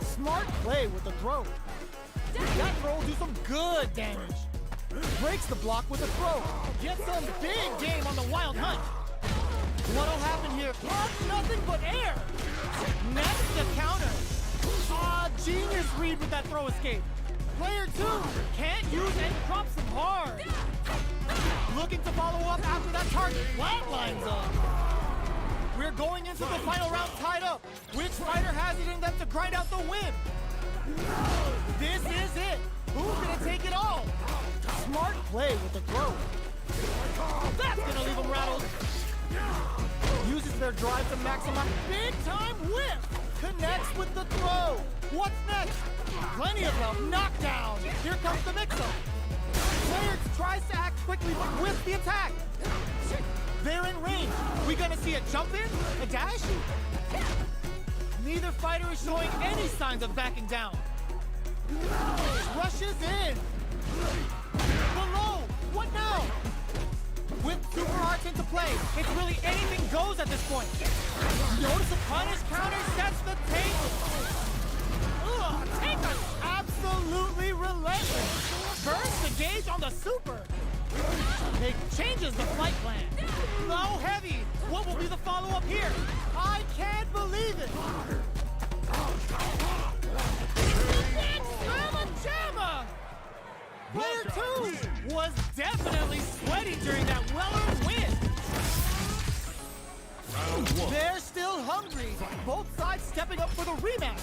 Smart play with the throw. That throw will do some good damage. Breaks the block with a throw. Gets some big game on the Wild Hunt. What'll happen here? Nothing but air. Next, the counter. Genius read with that throw escape. Player 2 can't use and drops him hard. Looking to follow up after that target flatlines up. We're going into the final round tied up. Which fighter has it in them to grind out the win? This is it. Who's gonna take it all? Smart play with the throw. That's gonna leave them rattled. Uses their drive to maximize. Big time whip. Connects with the throw. What's next? Plenty of love. Knockdown. Here comes the mix-up. Player tries to act quickly, but with the attack. They're in range. We gonna see a jump in? A dash? Neither fighter is showing any signs of backing down. Rushes in. Below. What now? With super arts into play, it's really anything goes at this point. Notice a punish counter sets the table. Take us. Absolutely relentless. Burns the gauge on the super. It changes the flight plan. Low heavy. What will be the follow-up here? I can't believe it. Big Slamma Jamma! Player 2 was definitely sweaty during that well-earned win. They're still hungry. Both sides stepping up for the rematch.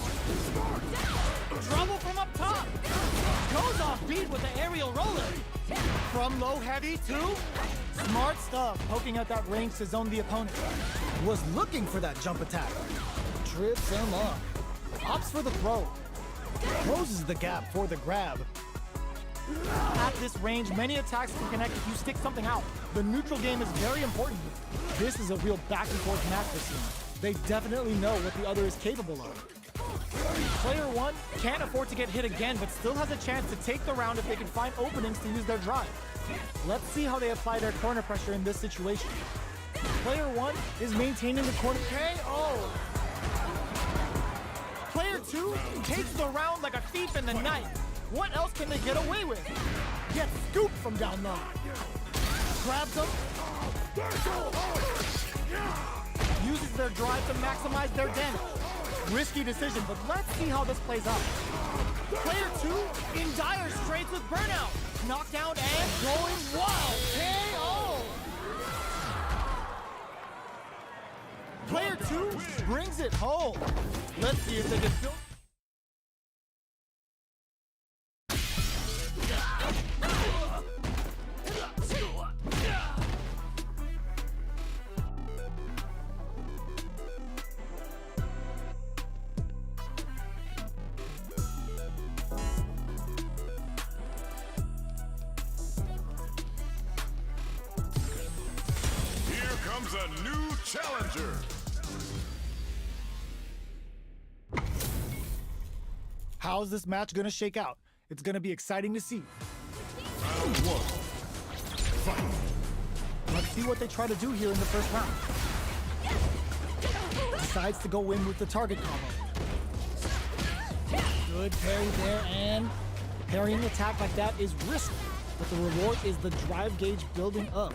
Trouble from up top. Goes off beat with the aerial roller. From low heavy to smart stuff. Poking at that range to zone the opponent. Was looking for that jump attack. Trips him up. Opts for the throw. Closes the gap for the grab. At this range, many attacks can connect if you stick something out. The neutral game is very important here. This is a real back and forth match this scene. They definitely know what the other is capable of. Player 1 can't afford to get hit again, but still has a chance to take the round if they can find openings to use their drive. Let's see how they apply their corner pressure in this situation. Player 1 is maintaining the corner KO. Player 2 takes the round like a thief in the night. What else can they get away with? Gets scooped from down low. Grabs them. Uses their drive to maximize their damage. Risky decision, but let's see how this plays out. Player 2 in dire straits with burnout. Knockdown and going wild. KO! Player 2 brings it home. Let's see if they can still... A new challenger. How's this match gonna shake out? It's gonna be exciting to see. Round 1. Fight. Let's see what they try to do here in the first round. Decides to go in with the target combo. Good parry there, and parrying an attack like that is risky, but the reward is the drive gauge building up.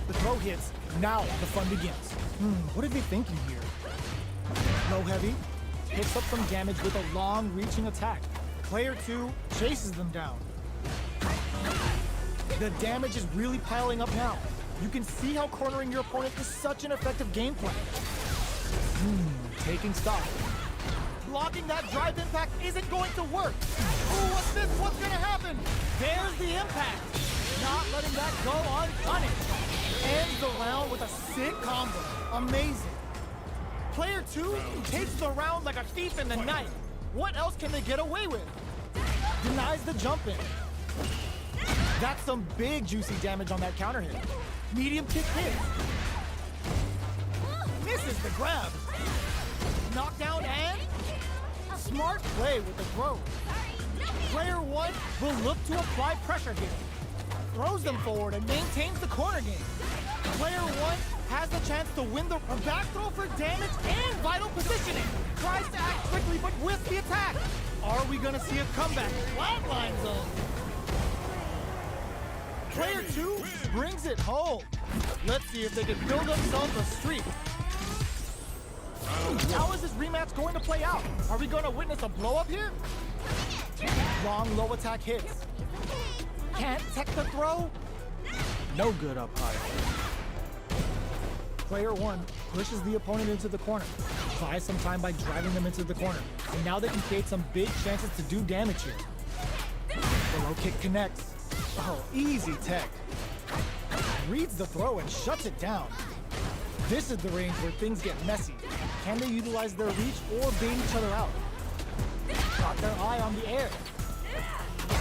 The throw hits, now the fun begins. What are they thinking here? Low heavy, picks up some damage with a long reaching attack. Player 2 chases them down. The damage is really piling up now. You can see how cornering your opponent is such an effective game plan. Taking stock. Blocking that drive impact isn't going to work. Oh, what's this? What's gonna happen? There's the impact. Not letting that go unpunished. Ends the round with a sick combo. Amazing. Player 2 takes the round like a thief in the night. What else can they get away with? Denies the jump in. That's some big juicy damage on that counter hit. Medium kick hit. Misses the grab. Knockdown and smart play with the throw. Player 1 will look to apply pressure here. Throws them forward and maintains the corner game. Player 1 has the chance to win the back throw for damage and vital positioning. Tries to act quickly, but with the attack. Are we gonna see a comeback? Flatline zone. Player 2 brings it home. Let's see if they can build themselves a streak. How is this rematch going to play out? Are we going to witness a blow-up here? Long low attack hits. Can't tech the throw. No good up high. Player 1 pushes the opponent into the corner. Buys some time by driving them into the corner. And now they can create some big chances to do damage here. The low kick connects. Oh, easy tech. Reads the throw and shuts it down. This is the range where things get messy. Can they utilize their reach or bait each other out? Got their eye on the air.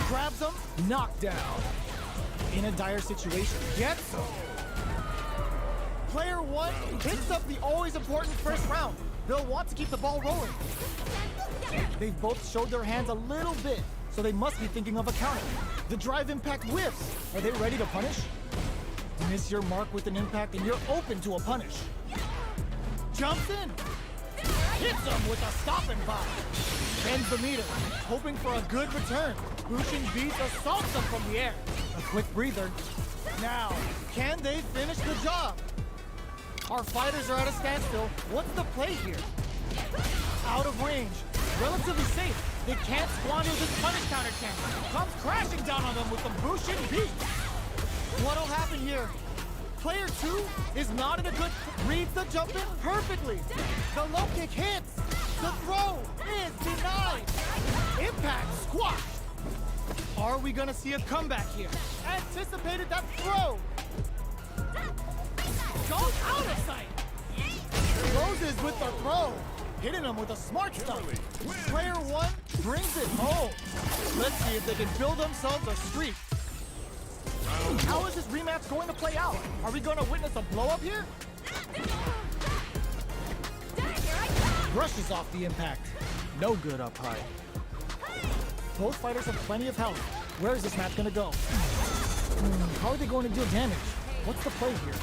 Grabs them, knocked down. In a dire situation, gets them. Player 1 picks up the always important first round. They'll want to keep the ball rolling. They've both showed their hands a little bit, so they must be thinking of a counter. The drive impact whiffs. Are they ready to punish? Miss your mark with an impact and you're open to a punish. Jumps in. Hits him with a stopping bomb. Bends the meter, hoping for a good return. Bushin Beast assaults them from the air. A quick breather. Now, can they finish the job? Our fighters are at a standstill. What's the play here? Out of range. Relatively safe. They can't squander this punish counter chance. Comes crashing down on them with the Bushin Beast. What'll happen here? Player 2 is not in a good... Reads the jump in perfectly. The low kick hits. The throw is denied. Impact squashed. Are we gonna see a comeback here? Anticipated that throw. Goes out of sight. Closes with the throw. Hitting him with a smart stuff. Player 1 brings it home. Let's see if they can build themselves a streak. How is this rematch going to play out? Are we going to witness a blow-up here? Brushes off the impact. No good up high. Both fighters have plenty of health. Where is this match going to go? How are they going to deal damage? What's the play here?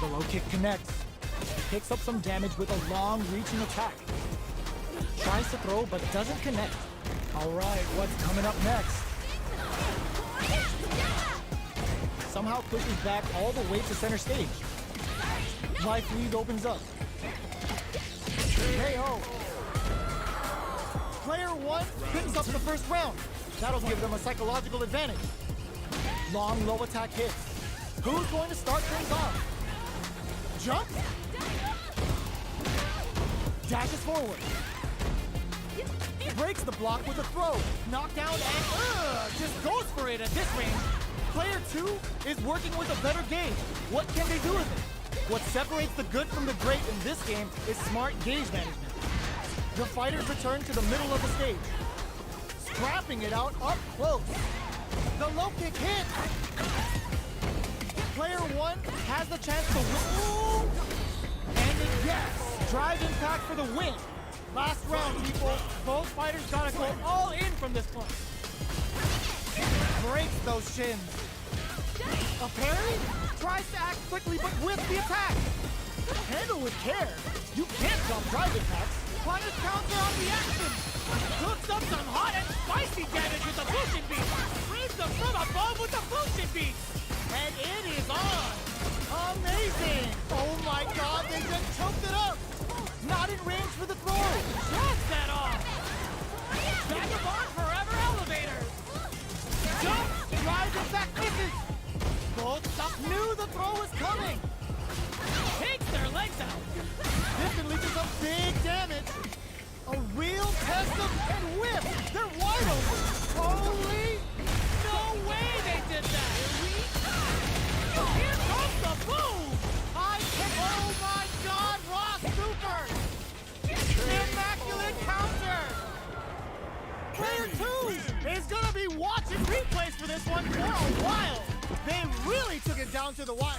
The low kick connects. Picks up some damage with a long reaching attack. Tries to throw but doesn't connect. Alright, what's coming up next? Somehow pushes back all the way to center stage. Life lead opens up. KO. Player 1 picks up the first round. That'll give them a psychological advantage. Long low attack hits. Who's going to start things off? Jump. Dashes forward. Breaks the block with a throw. Knockdown and just goes for it at this range. Player 2 is working with a better gauge. What can they do with it? What separates the good from the great in this game is smart gauge management. The fighters return to the middle of the stage. Scrapping it out up close. The low kick hit. Player 1 has the chance to win. And yes, drive impact for the win. Last round, people. Both fighters gotta go all in from this point. Breaks those shins. A parry? Tries to act quickly, but whiffs the attack. Handle with care. You can't jump drive attacks. Punish counter on the action. Cooks up some hot and spicy damage with the Bushin Beast. Brings them from above with the Bushin Beast. And it is on. Amazing. Oh my god, they just choked it up. Not in range for the throw. Shrugs that off. Vagabond forever elevator. Jump. Drives it back misses. Both stop knew the throw was coming. Takes their legs out. This can lead to some big damage. A real test of and whip. They're wide open. Holy. No way they did that. Here comes the boom. Oh my god, Raw Super. Immaculate counter. Player 2 is gonna be watching replays for this one for a while. They really took it down to the wire.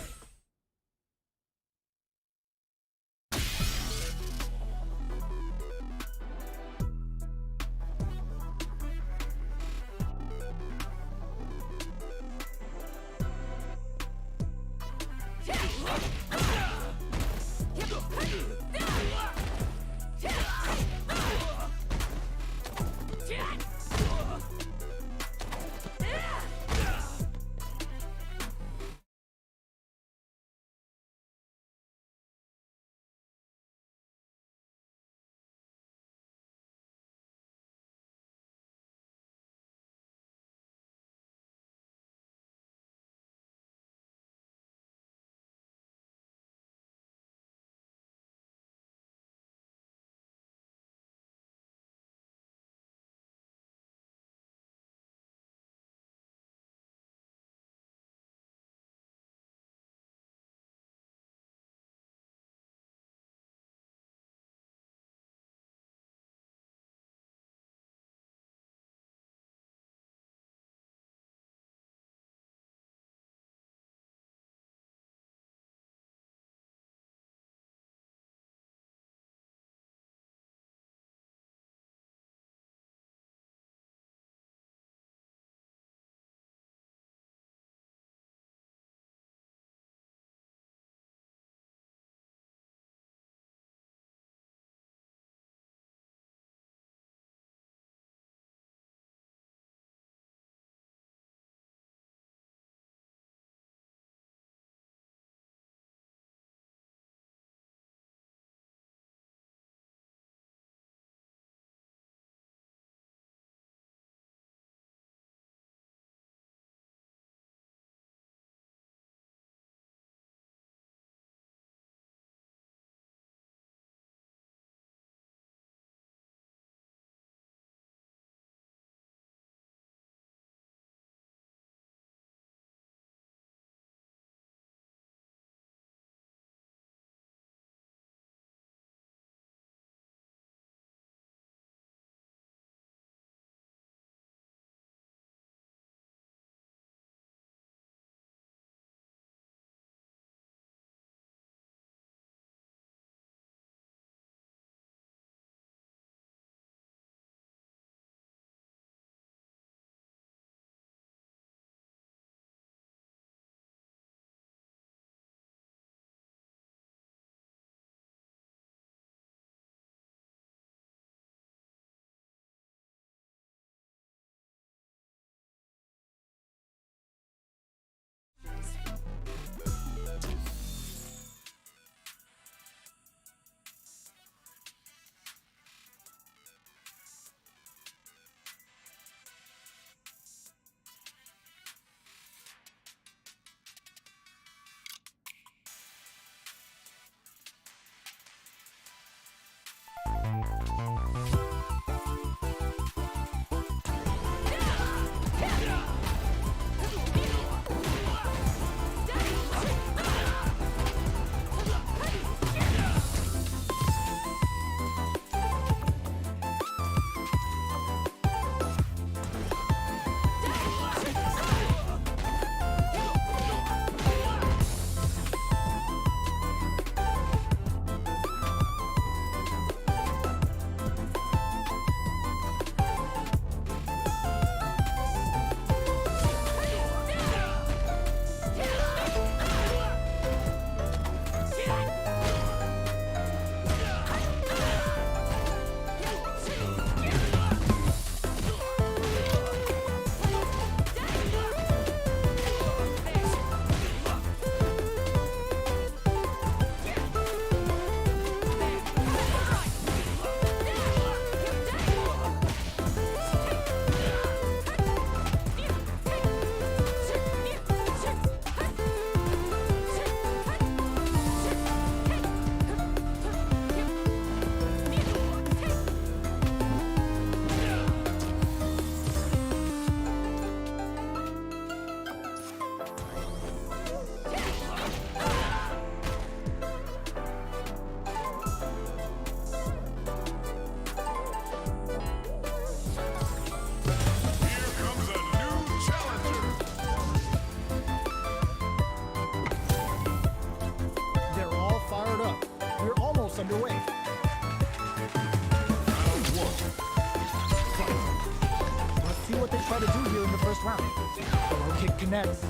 round. The low kick connects.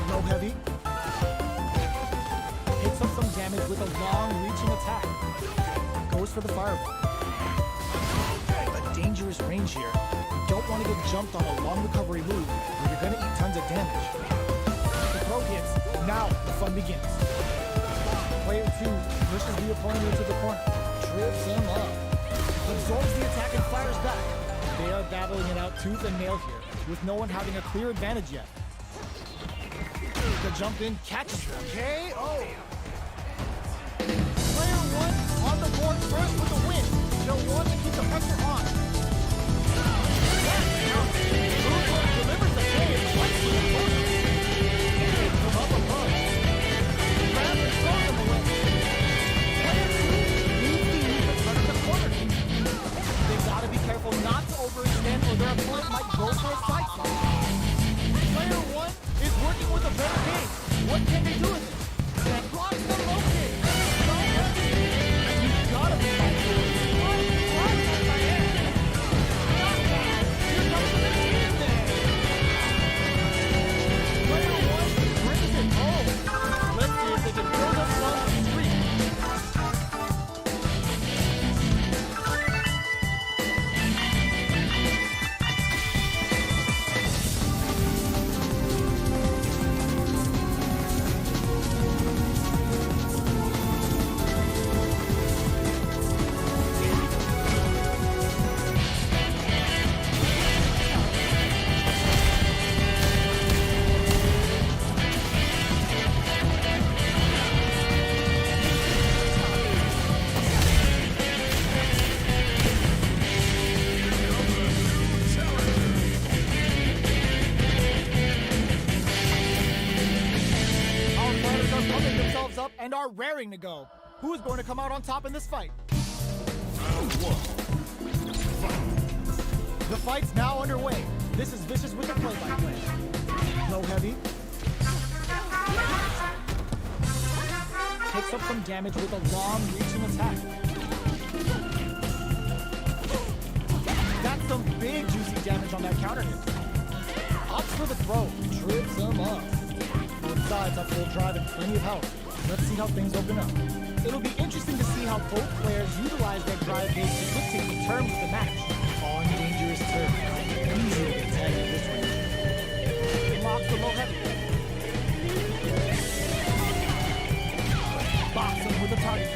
Low heavy. Picks up some damage with a long reaching attack. Goes for the fireball. A dangerous range here. You don't want to get jumped on a long recovery move where you're going to eat tons of damage. The throw hits. Now the fun begins. Player 2 pushes the opponent into the corner. Trips him up. Absorbs the attack and fires back. They are battling it out tooth and nail here, with no one having a clear advantage yet. The jump in catches them. KO! Player 1 on the board first with the win. They'll want to keep the pressure on. Uso delivers the K and fights with the opponent. Picks them up above. Grabs and throws them away. Player 2 needs to use the cut of the corner. They gotta be careful not to overextend or their opponent might go for a side slide. Player 1 is working with a better game. What can they do with it? That blocks the low kick. So heavy. You've gotta be mindful. Here comes the machine there. Player 1 brings it home. Let's see if they can build up one streak. And are raring to go. Who is going to come out on top in this fight? The fight's now underway. This is Vicious with the play-by-play. Low heavy. Picks up some damage with a long reaching attack. That's some big juicy damage on that counter hit. Opts for the throw. Trips him up. Both sides have full drive and plenty of health. Let's see how things open up. It'll be interesting to see how both players utilize their drive gauge to dictate the terms of the match. On dangerous turf. Easy to get tagged in this range. Locks the low heavy. Box him with a target.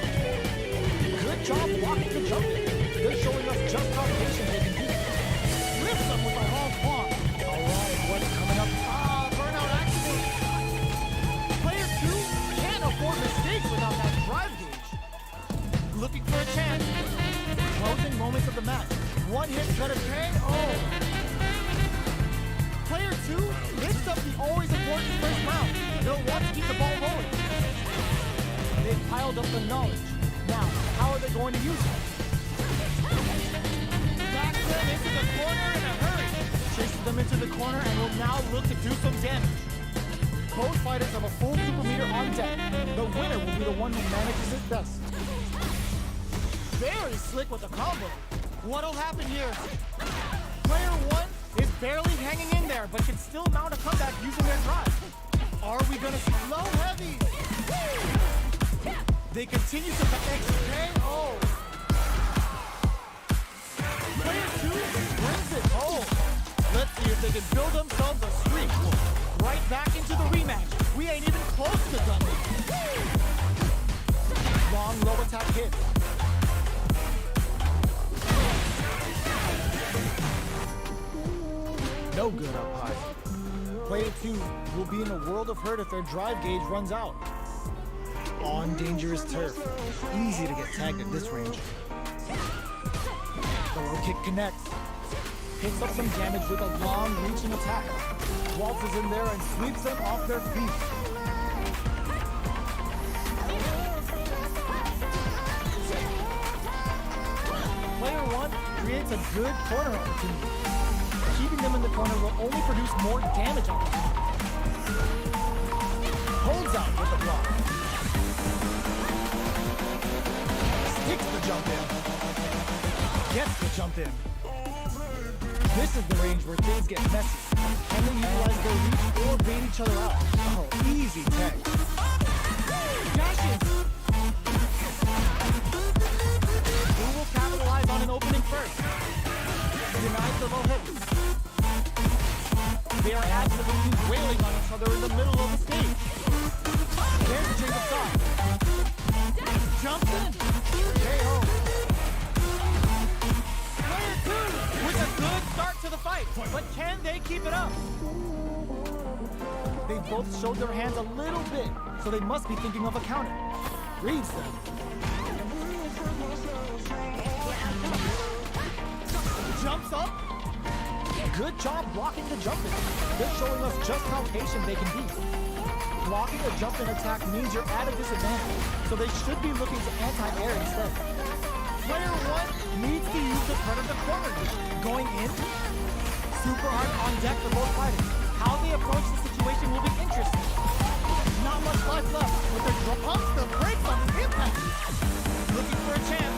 Good job blocking the jump. They're showing us just how patient they can be. Lifts him with a long palm. Alright, what's coming up? Burnout activated. Player 2 can't afford mistakes without that drive gauge. Looking for a chance. Closing moments of the match. One hit better KO. Player 2 picks up the always important first round. They'll want to keep the ball rolling. They've piled up the knowledge. Now, how are they going to use it? Backs them into the corner in a hurry. Chases them into the corner and will now look to do some damage. Both fighters have a full super meter on deck. The winner will be the one who manages it best. Very slick with the combo. What'll happen here? Player 1 is barely hanging in there, but can still mount a comeback using their drive. Are we gonna see low heavy? They continue to KO. Player 2 brings it home. Let's see if they can build themselves a streak. Right back into the rematch. We ain't even close to done. Long low attack hit. No good up high. Player 2 will be in a world of hurt if their drive gauge runs out. On dangerous turf. Easy to get tagged at this range. The low kick connects. Picks up some damage with a long reaching attack. Waltzes in there and sweeps them off their feet. Player 1 creates a good corner opportunity. Keeping them in the corner will only produce more damage on them. Holds out with the block. Sticks the jump in. Gets the jump in. This is the range where things get messy. Can they utilize their reach or bait each other out? Oh, easy tag. Dashes! Who will capitalize on an opening first? Denies the low hit. They are absolutely wailing on each other in the middle of the stage. There's the change of thought. Jumps in. KO. Player 2 with a good start to the fight. But can they keep it up? They both showed their hands a little bit, so they must be thinking of a counter. Reads them. Jumps up. Good job blocking the jump in. They're showing us just how patient they can be. Blocking a jump in attack means you're at a disadvantage, so they should be looking to anti-air instead. Player 1 needs to use the predator corner. Going in. Super hard on deck for both fighters. How they approach the situation will be interesting. Not much life left, but they're pumps the brakes on the impact. Looking for a chance.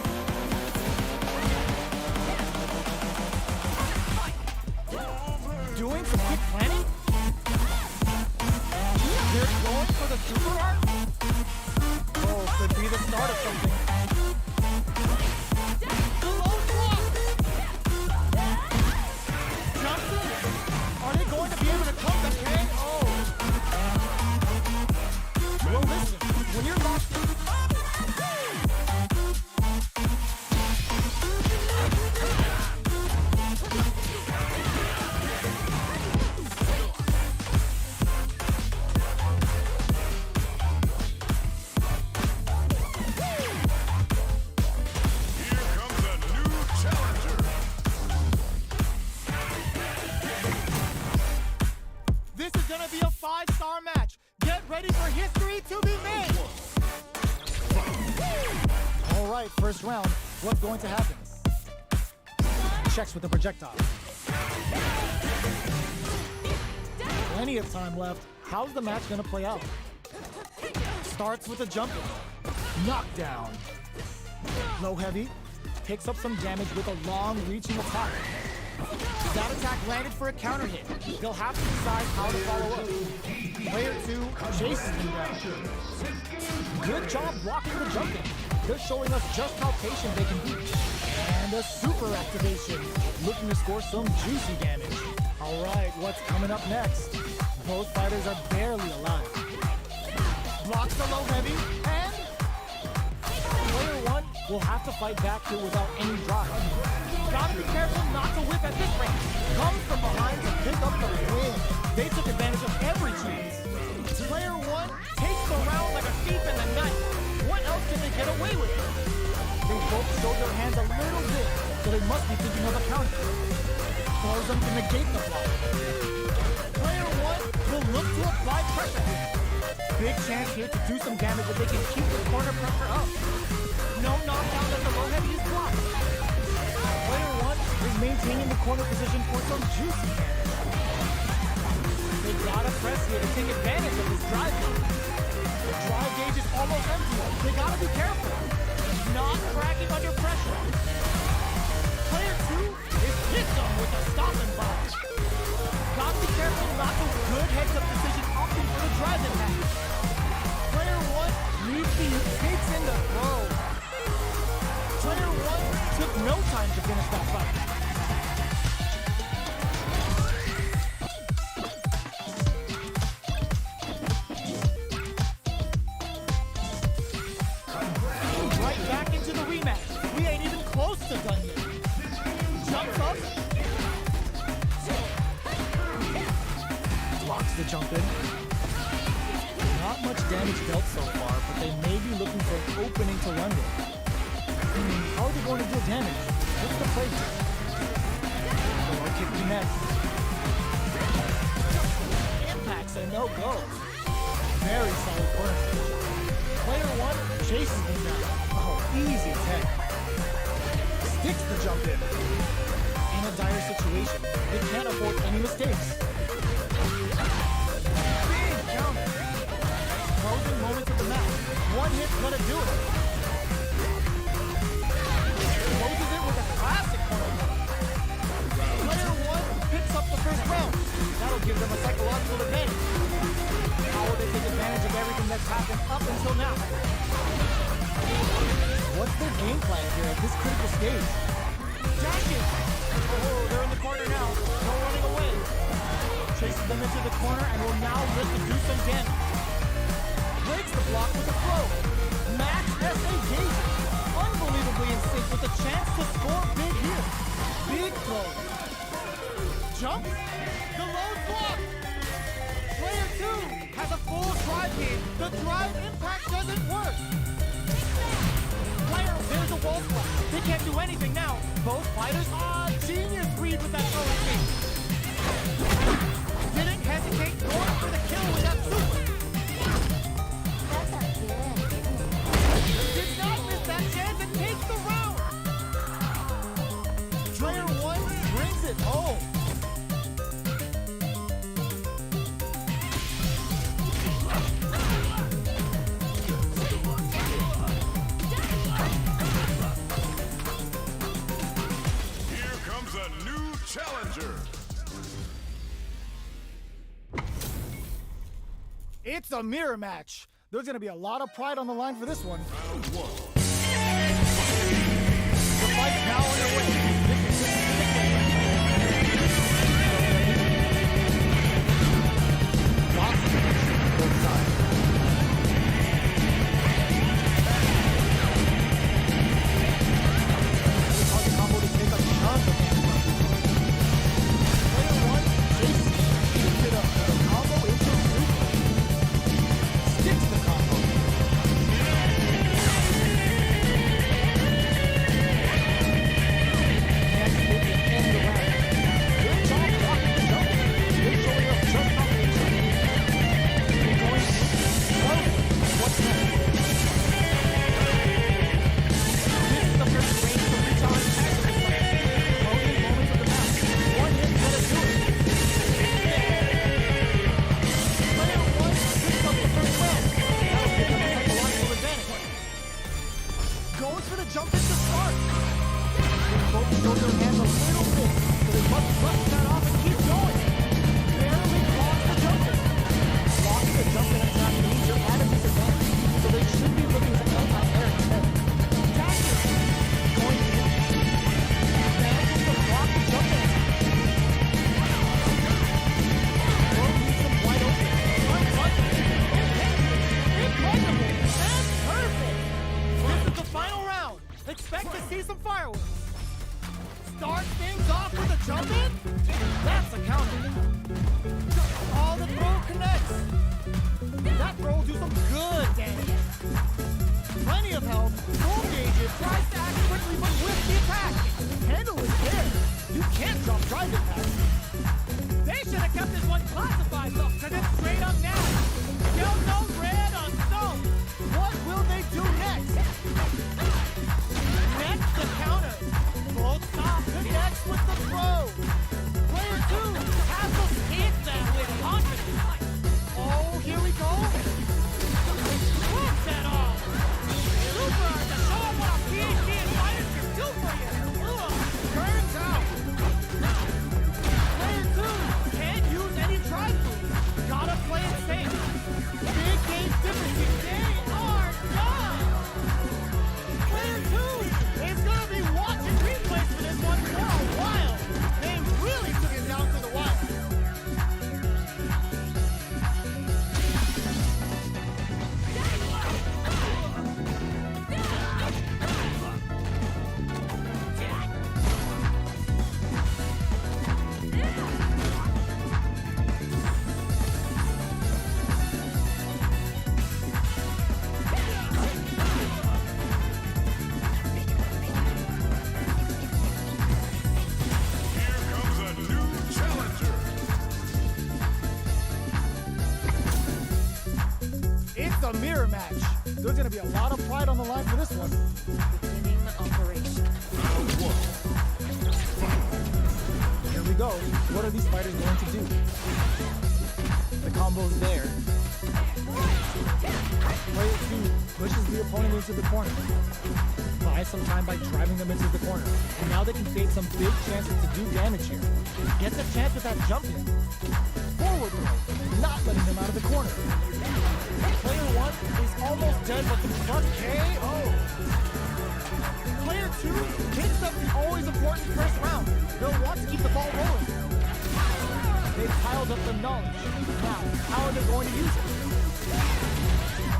Doing some quick planning? They're going for the super art? Oh, could be the start of something. The low block! Johnson? Are they going to be able to come the KO? Well, listen, when you're locked in, this is gonna be a 5-star match. Get ready for history to be made. All right, first round. What's going to happen? Checks with the projectile. Plenty of time left. How's the match gonna play out? Starts with a jump in. Knockdown. Low heavy. Picks up some damage with a long reaching attack. That attack landed for a counter hit. They'll have to decide how to follow up. Player 2 chases them down. Good job blocking the jump in. They're showing us just how patient they can be. And a super activation. Looking to score some juicy damage. All right, what's coming up next? Both fighters are barely alive. Blocks the low heavy, and player 1 will have to fight back here without any drive. Gotta be careful not to whip at this range. Comes from behind to pick up the win. They took advantage of every chance. Player 1 takes the round like a thief in the night. What else can they get away with? They both showed their hands a little bit, so they must be thinking of a counter. Throws them to negate the block. Player 1 will look to apply pressure here. Big chance here to do some damage if they can keep the corner pressure up. No knockdown as the low heavy is blocked. Player 1 is maintaining the corner position for some juicy damage. They gotta press here to take advantage of this drive gauge. The drive gauge is almost empty. They gotta be careful. Not cracking under pressure. Player 2 is hit them with a stopping bomb. Gotta be careful not to good heads-up decision opting for the drive impact. Player 1 needs to takes in the throw. Player 1 took no time to finish that fight. Right back into the rematch. We ain't even close to done yet. Jumps up. Blocks the jump in. Not much damage dealt so far, but they may be looking for an opening to run with. How are they going to deal damage? What's the play here? Or kick the net. Impacts and no go. Very solid work. Player 1 chases them down. Oh, easy tech. Sticks the jump in. In a dire situation, they can't afford any mistakes. Big counter. Closing moments of the match. One hit's gonna do it. Closes it with a classic corner. Player 1 that'll give them a psychological advantage. How will they take advantage of everything that's happened up until now? What's their game plan here at this critical stage? Dashes! Oh, they're in the corner now. No running away. Chases them into the corner and will now look to do some damage. Breaks the block with a throw. Max S.A. Daisy. Unbelievably in sync with a chance to score big here. Big throw. Jump. The low block. Player 2 has a full drive game. The drive impact doesn't work. Player, there's a wall splash. They can't do anything now. Both fighters, genius read with that throwing game. Didn't hesitate, going for the kill with that super. Did not miss that chance and takes the round. Player 1 brings it home. Here comes a new challenger. It's a mirror match. There's going to be a lot of pride on the line for this one. Round 1. The fight's now underway. Both sides. Target combo to take a ton of damage. Player 1 chases, keeps it up. The combo into super. Sticks the combo. Next hit to end the round. Good job blocking the jump. Good showing of just how many jumps. Keep going. Well, what's next? This is the first range to reach out and tag the fight. Closing moments of the match. One hit's gonna do it. Player 1 picks up the first round. That'll give them a psychological advantage. Goes for the jump in to start. They both show their hands a little bit, so they must brush that off and keep going. Barely blocks the jump in. Blocking the jump in attack means you're at a disadvantage, so they should be looking to anti-air instead. Dasher going to hit. Manages to block the jump in attack. World leaves them wide open. Unbundled. Impeccable. And perfect. This is the final round. Expect to see some fireworks. Start things off with a jump in. That's a counter. All the throw connects. That throw will do some good damage. Plenty of health. Full gauges. Tries to act quickly, but with the attack. Handle is there. You can't drop drive impact. They should have kept this one classified though, because it's straight up now. Yellow, red on stone. What will they do next? Next, the counter. Both stop connects with the throw. Player 2 has to skate that with confidence. Oh, here we go. Look that off. Super to show them what a PhD in fighters can do for you. Ugh, turns out. Player 2 can't use any drive moves. Gotta play it safe. Big game differences. They are done. Player 2 is gonna be watching replays for this one for a while. They really took it down to the wire. Here comes a new challenger. It's a mirror match. There's gonna be a lot of pride on the line for this one. Beginning operation. Round 1. Here we go. What are these fighters going to do? The combo's there. Player 2 pushes the opponent into the corner. Buys some time by driving them into the corner. And now they can create some big chances to do damage here. Gets a chance with that jump in. letting them out of the corner. Player 1 is almost dead, but can plus KO. Player 2 picks up the always important first round. They'll want to keep the ball rolling. They've piled up the knowledge. Now, how are they going to use it?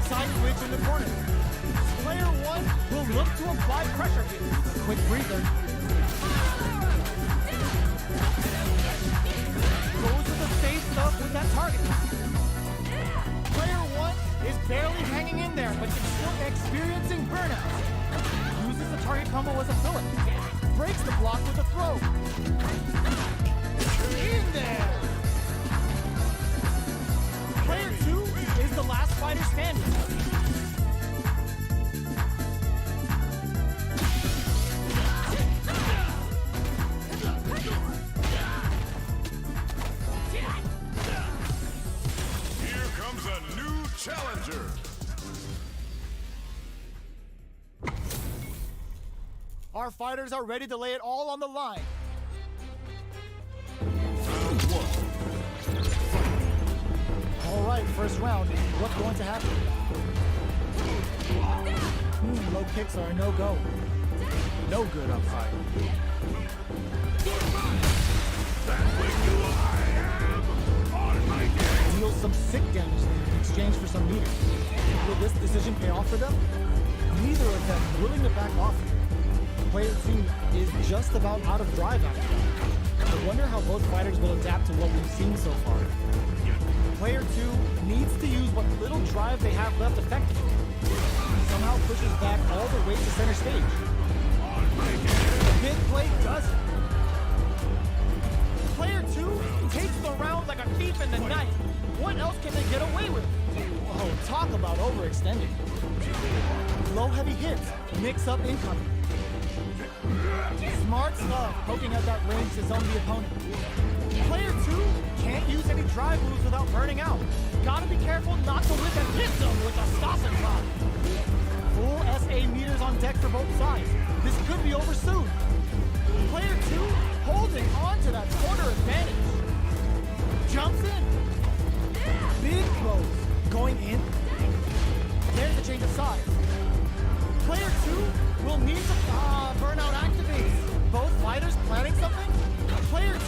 Side switch in the corner. Player 1 will look to apply pressure here. Quick breather. Goes with the safe stuff with that target. Player 1 is barely hanging in there, but is still experiencing burnout. Uses the target combo as a filler. Breaks the block with a throw. In there! Player 2 is the last fighter standing. Here comes a new challenger. Our fighters are ready to lay it all on the line. All right, first round. What's going to happen? Low kicks are a no-go. No good up high. Deals some sick damage there in exchange for some meters. Will this decision pay off for them? Neither of them willing to back off here. Player 2 is just about out of drive after that. I wonder how both fighters will adapt to what we've seen so far. Player 2 needs to use what little drive they have left effectively. Somehow pushes back all the way to center stage. The big play does it. Player 2 takes the round like a thief in the night. What else can they get away with? Oh, talk about overextending. Low heavy hits, mix up incoming. Smart stuff, poking at that range to zone the opponent. Player 2 can't use any drive moves without burning out. Gotta be careful not to whip and hit them with a stop and drop. Full SA meters on deck for both sides. This could be over soon. Player 2 holding on to that corner advantage. Jumps in. Big throws. Going in. There's a change of sides. Player 2 will need to burnout activates. Both fighters planning something? Player 2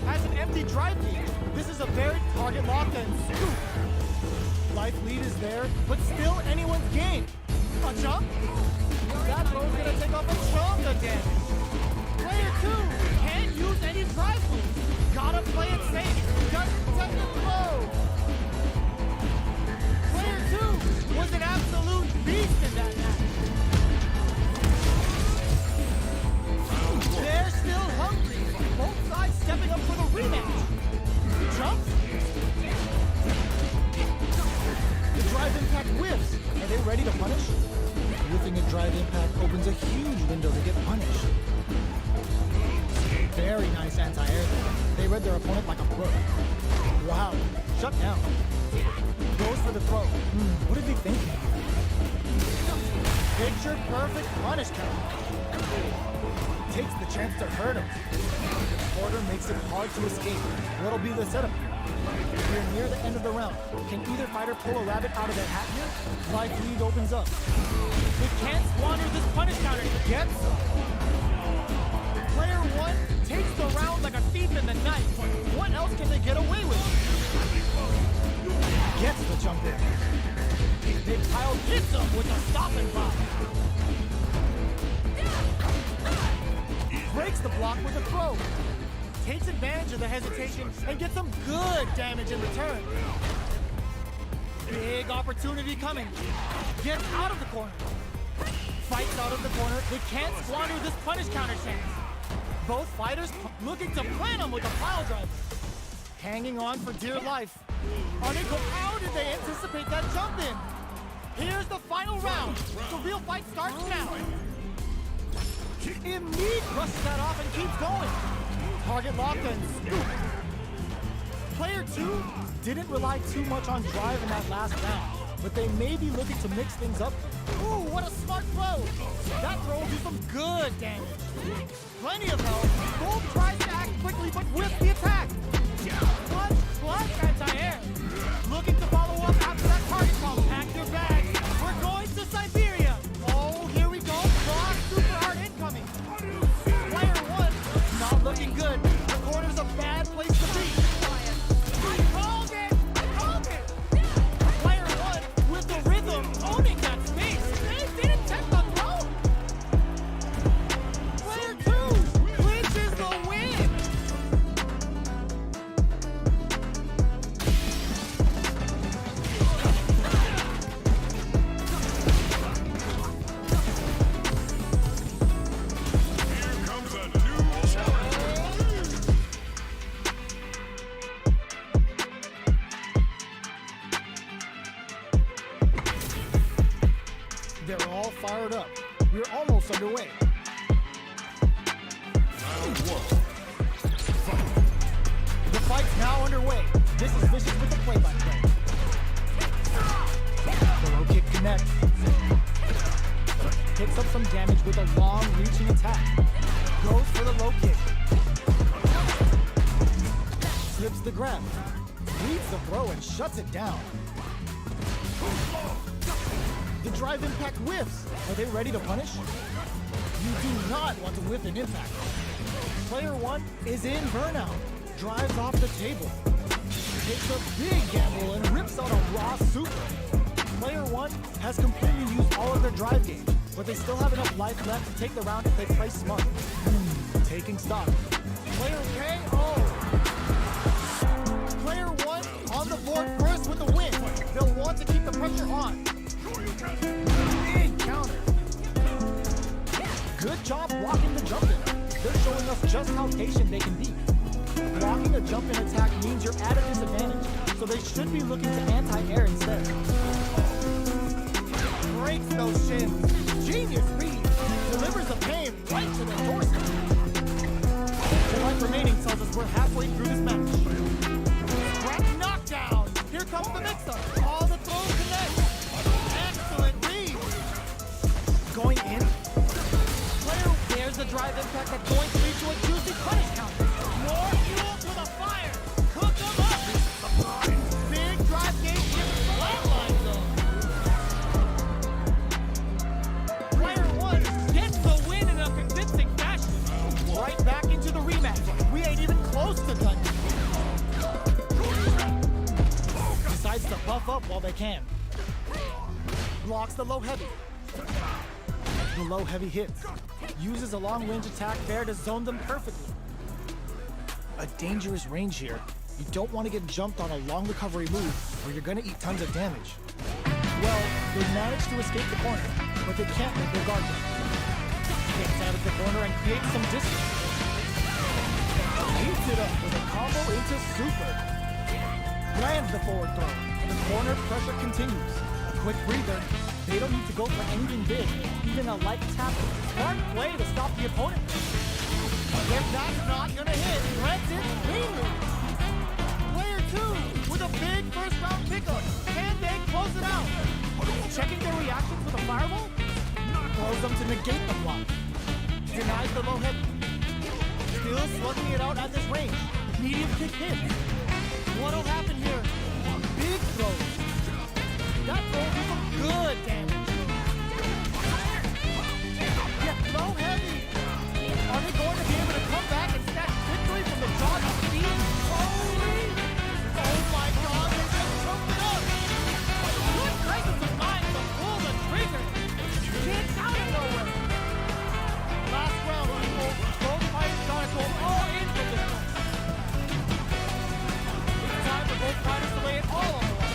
has an empty drive gauge. This is a very target locked and scoop. Life lead is there, but still anyone's game. A jump? That throw's gonna take off a chunk of damage. Player 2 can't use any drive moves. Gotta play it safe. Just protect the throw. Player 2 was an absolute beast in that match. They're still hungry. Both sides stepping up for the rematch. Jumps. The drive impact whiffs. Are they ready to punish? Whiffing a drive impact opens a huge window to get punished. Very nice anti-air there. They read their opponent like a book. Wow. Shut down. Goes for the throw. What did he think? Picture perfect punish counter. Takes the chance to hurt him. Order makes it hard to escape. What'll be the setup here? We're near the end of the round. Can either fighter pull a rabbit out of their hat here? Life lead opens up. They can't squander this punish counter. Gets Player 1 takes the round like a thief in the night. What else can they get away with? Gets the jump in. They pile hits him with a stop and drop. Breaks the block with a throw. Takes advantage of the hesitation and gets some good damage in return. Big opportunity coming. Gets out of the corner. Fights out of the corner. They can't squander this punish counter chance. Both fighters looking to plant him with a pile driver. Hanging on for dear life. Unequal, how did they anticipate that jump in? Here's the final round. The real fight starts now. Immediate brushes that off and keeps going. Target locked and scoop. Player 2 didn't rely too much on drive in that last round, but they may be looking to mix things up. Ooh, what a smart throw! That throw will do some good damage. Plenty of health. Gold tries to act quickly, but whips the attack. Clutch anti-air. looking to follow up after that target call. Pack your bags. We're going to Siberia. Oh, here we go. Cross super hard incoming. Player one, not looking good. The corner's a bad place to be. I called it. I called it. Player one with the rhythm, owning that space. They didn't check the throw. Player two clinches the win. Here comes a new challenger. They're all fired up. We're almost underway. Round one. The fight's now underway. This is Vicious with the play-by-play. The low kick connects. Picks up some damage with a long reaching attack. Goes for the low kick. Slips the grab. Reads the throw and shuts it down. The drive impact whiffs. Are they ready to punish? You do not want to whiff an impact. Player one is in burnout. Drives off the table. Takes a big gamble and rips out a raw super. Player one has completely used all of their drive game, but they still have enough life left to take the round if they play smart. Taking stock. Player KO. Player one on the board first with the win. They'll want to keep the pressure on. Big counter. Good job blocking the jump in. They're showing us just how patient they can be. Blocking a jump in attack means you're at a disadvantage, so they should be looking to anti-air instead. Breaks those shins. Genius read. Delivers the pain right to the doorstep. The life remaining tells us we're halfway through this match. Scratch knockdown. Here comes the mix-up. All the throws connect. Excellent read. Going in. Player, there's the drive impact that's going to lead to a juicy punish counter. More fuel to the fire. Cook them up. Big drive game in the flatline zone. Player one gets the win in a convincing fashion. Right back into the rematch. We ain't even close to done. Decides to buff up while they can. Blocks the low heavy. The low heavy hits. Uses a long range attack there to zone them perfectly. A dangerous range here. You don't want to get jumped on a long recovery move or you're going to eat tons of damage. Well, they managed to escape the corner, but they can't make their guard down. Gets out of the corner and creates some distance. Heats it up with a combo into super. Lands the forward throw. The corner pressure continues. A quick breather. They don't need to go for anything big. Even a light tap. Smart play to stop the opponent. If that's not gonna hit, Brent's it cleanly. Player two with a big first round pickup. Can they close it out? Checking their reactions with a fireball? Throws them to negate the block. Denies the low hit. Still slugging it out at this range. Medium kick hit. What'll happen here? Big throws. That throw did some good damage. Yeah, low heavy. Are they going to be able to come back and snatch victory from the jaws of Steve? Holy! Oh my God, they just choked it up. Good presence of mind to pull the trigger. Kids out of nowhere. Last round, people. Both fighters gotta go all in for this one. It's time for both fighters to lay it all on the line.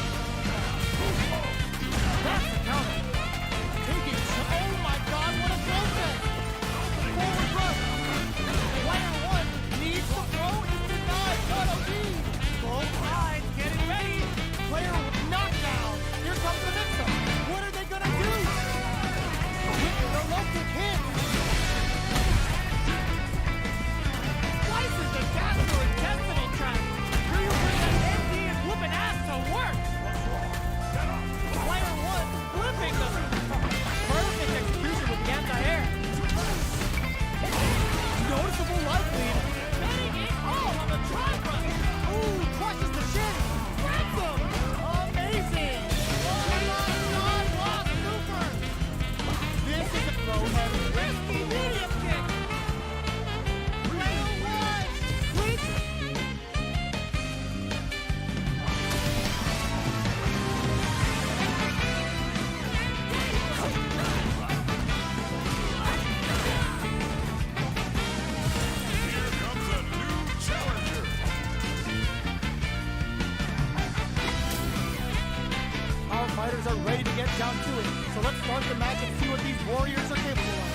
fighters are ready to get down to it. So let's start the match and see what these warriors are capable of.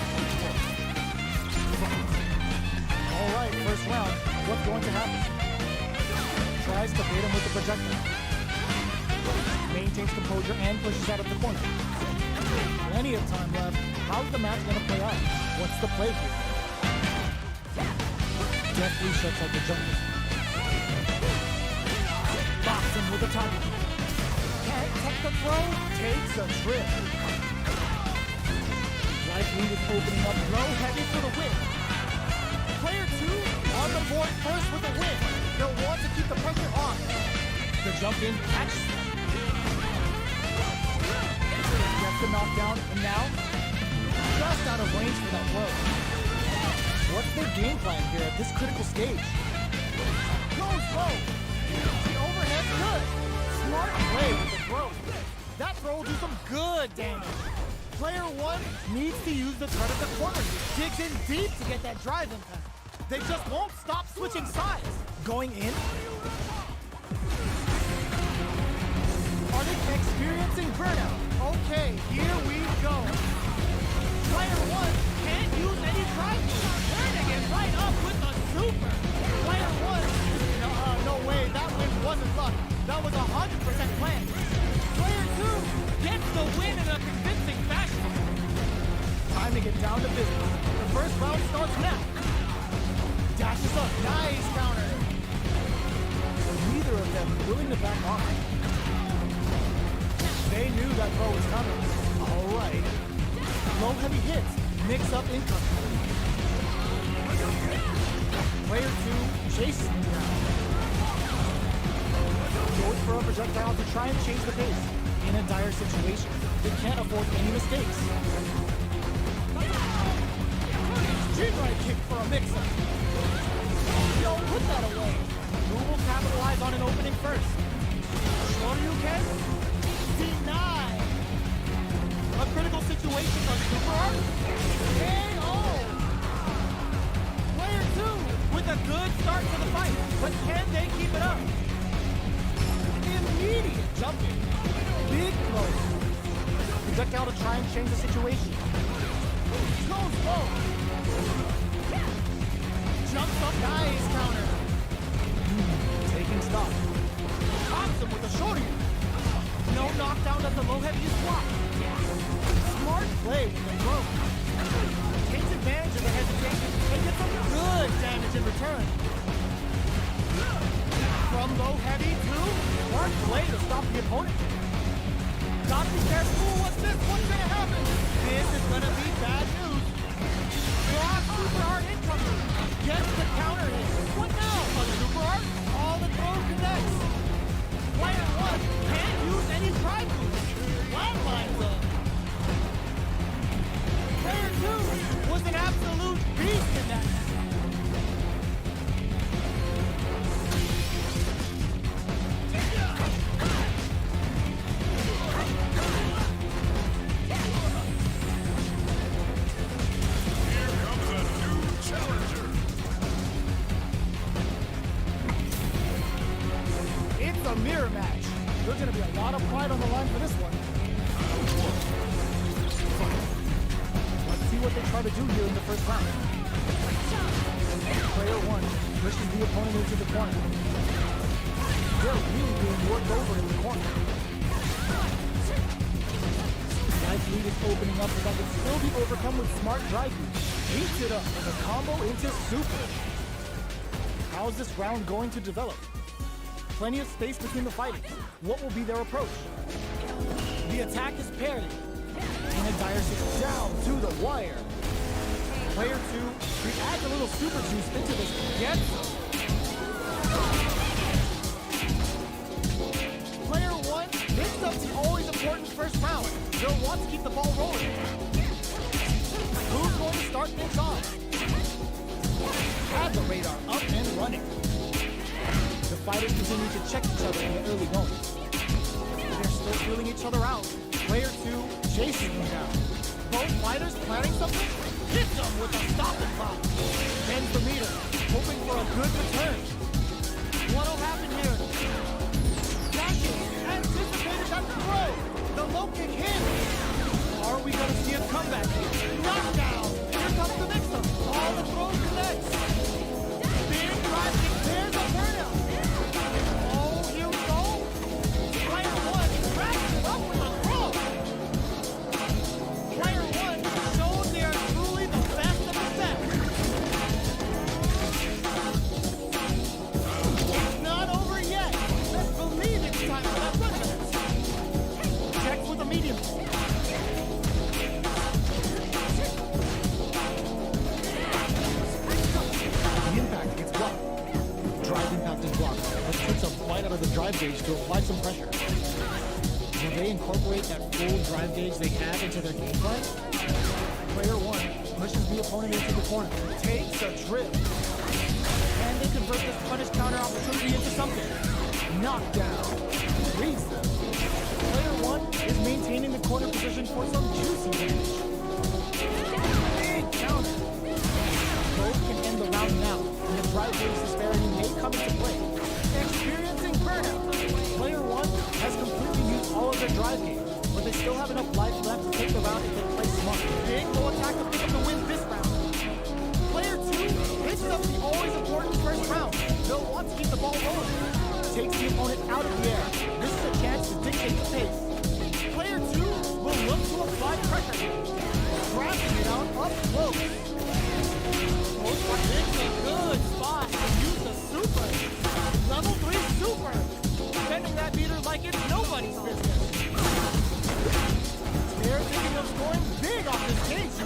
All right, first round. What's going to happen? Tries to bait him with the projectile. Maintains composure and pushes out of the corner. Plenty of time left. How's the match going to play out? What's the play here? Deftly shuts out the jumper. Box him with a target. Can't take the throw. Takes a trip. Life lead is opening up low, heavy for the win. Player 2 on the board first with a win. They'll want to keep the pressure on. The jump in catches them. Gets the knockdown, and now just out of range for that throw. What's their game plan here at this critical stage? Goes low. The overhead's good. Smart play with the throw. That throw will do some good damage. Player 1 needs to use the turn at the corner. Digs in deep to get that drive impact. They just won't stop switching sides. Going in. Are they experiencing burnout? Okay, here we go. Player 1 can't use any drive moves. Turning it right up with a super. Player 1, no way, that win wasn't luck. That was 100% planned. Player 2 gets the win in a convincing fashion. Time to get down to business. The first round starts now. Dashes up, nice counter. Neither of them willing to back off. They knew that throw was coming. All right. Low heavy hits. Mix up incoming. Player 2 chases him down. Goes for a projectile to try and change the pace. In a dire situation, they can't afford any mistakes. G-right kick for a mix-up. Yo, put that away. Who will capitalize on an opening first? Shoryuken? Denied. A critical situation on Super Art. KO. Player 2 with a good start to the fight, but can they keep it up? Immediate jumping. Big throw. Projectile to try and change the situation. Goes low. Jumps up, nice counter. Taking stock. Pops him with a shorty. No knockdown as the low heavy is blocked. Smart play with the throw. Takes advantage of the hesitation and gets some good damage in return. From low heavy to smart play to stop the opponent. Gotta be careful. What's this? What's gonna happen? This is gonna be bad news. Block super hard incoming. Gets the counter hit. What now? A super art? All the throw connects. Player 1 can't use any drive moves. Landlines up. Player 2 was an absolute beast in that match. A mirror match. There's going to be a lot of pride on the line for this one. Let's see what they try to do here in the first round. Player 1 pushes the opponent into the corner. They're really being worked over in the corner. Life lead is opening up, but that can still be overcome with smart drive use. Beats it up with a combo into super. How's this round going to develop? Plenty of space between the fighters. What will be their approach? The attack is parried. And a dire is down to the wire. Player 2, he adds a little super juice into this. Gets him. Player 1 mixed up the always important first round. They'll want to keep the ball rolling. Who's going to start things off? Have the radar up and running. The fighters continue to check each other in the early going. They're still feeling each other out. Player 2 chasing them down. Both fighters planning something? Hits them with a stop and pop. Bends the meter, hoping for a good return. What'll happen here? Jackie anticipated that throw. The incorporate that full drive gauge they have into their gameplay? Player 1 pushes the opponent into the corner, takes a trip, and they convert this punish counter opportunity into something. Knockdown. Reads them. Player 1 is maintaining the corner position for some juicy damage. Big counter. Both can end the round now, and the drive gauge disparity may come into play. Experiencing burnout. Player 1 has completely used all of their drive gauge, but they still have enough life left to take the round if they play smart. Big low attack to pick up the win this round. Player 2 picks up the always important first round. They'll want to keep the ball rolling. Takes the opponent out of the air. This is a chance to dictate the pace. Player 2 will look to apply pressure here. Crashing it out up close. Close for Nick's a good spot to use the super. Level 3 super. Defending that meter like it's nobody's business. They're thinking of scoring big off this cage.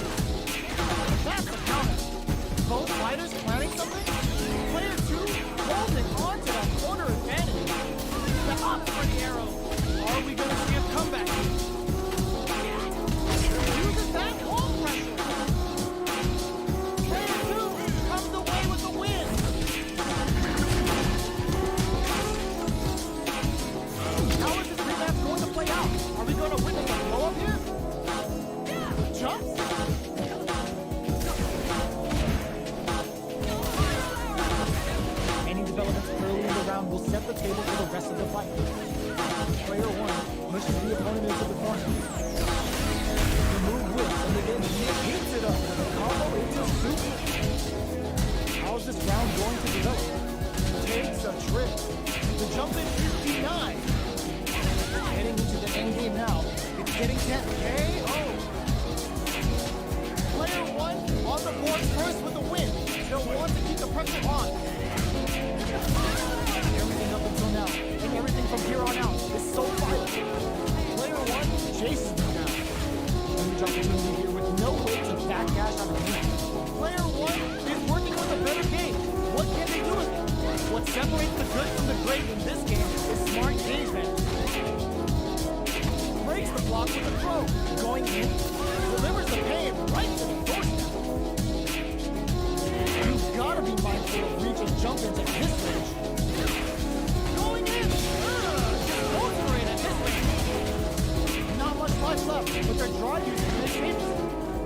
That's the counter. Both fighters planning something? Player 2 holding on to that corner advantage. The up for the arrow. Are we going to see a comeback? Uses that home pressure. Player 2 comes away with the win. How is this rematch going to play out? Are we going to witness a blow up here? Jumps? Any developments early in the round will set the table for the rest of the fight. Player 1 pushes the opponent into the corner. The move whips and again heats it up with a combo into super. How's this round going to develop? Takes a trip. The jump in 59. Heading into the end game now. It's getting tense. KO. Player 1 on the board first with the win. They'll want to keep the pressure on. Everything up until now, and everything from here on out, is so violent. Player 1 chases them down. Huge opportunity here with no way to backdash out of the lead. Player 1 is working with a better game. What can they do with it? What separates the good from the great in this game is smart gauge management. Breaks the block with a throw. Going in, delivers the pain right to the doorstep. You've got to be mindful of reach and jump into this range. Going in! Just goes for it at this range. Not much life left, but their drive users may save it.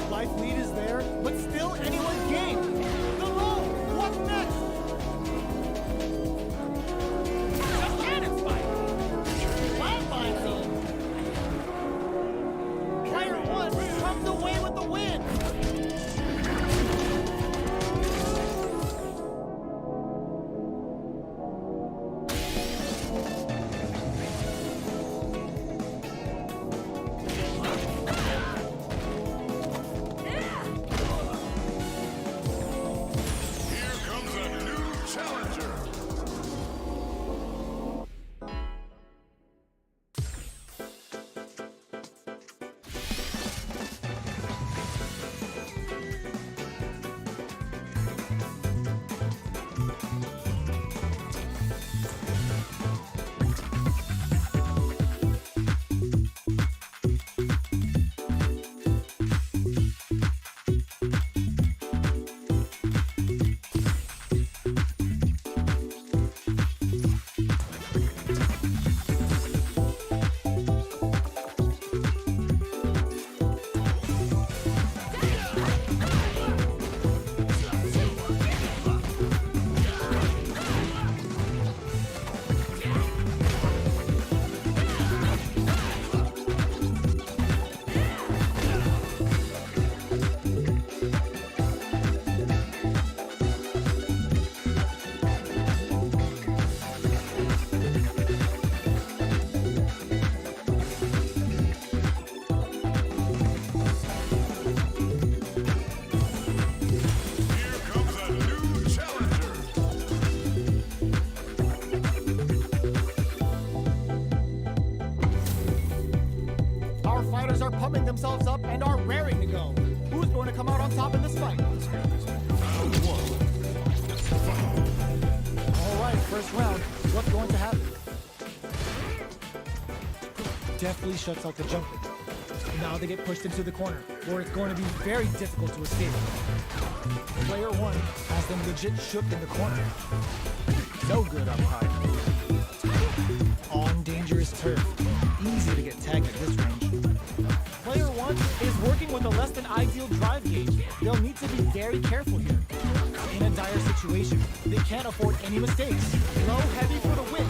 Life lead is there, but still anyone's game. The low! What's next? The cannon spike! Landmine zone! Player 1 comes away with the win! Here comes a new challenger. Here comes a new challenger. Our fighters are pumping themselves up and are raring to go. Who's going to come out on top in this fight? All right, first round. What's going to happen? deftly shuts out the jumper. Now they get pushed into the corner, where it's going to be very difficult to escape. Player one has them legit shook in the corner. No good up high. On dangerous turf. Easy to get tagged at this range. Player one is working with a less than ideal drive gauge. They'll need to be very careful here. In a dire situation, they can't afford any mistakes. Low heavy for the win.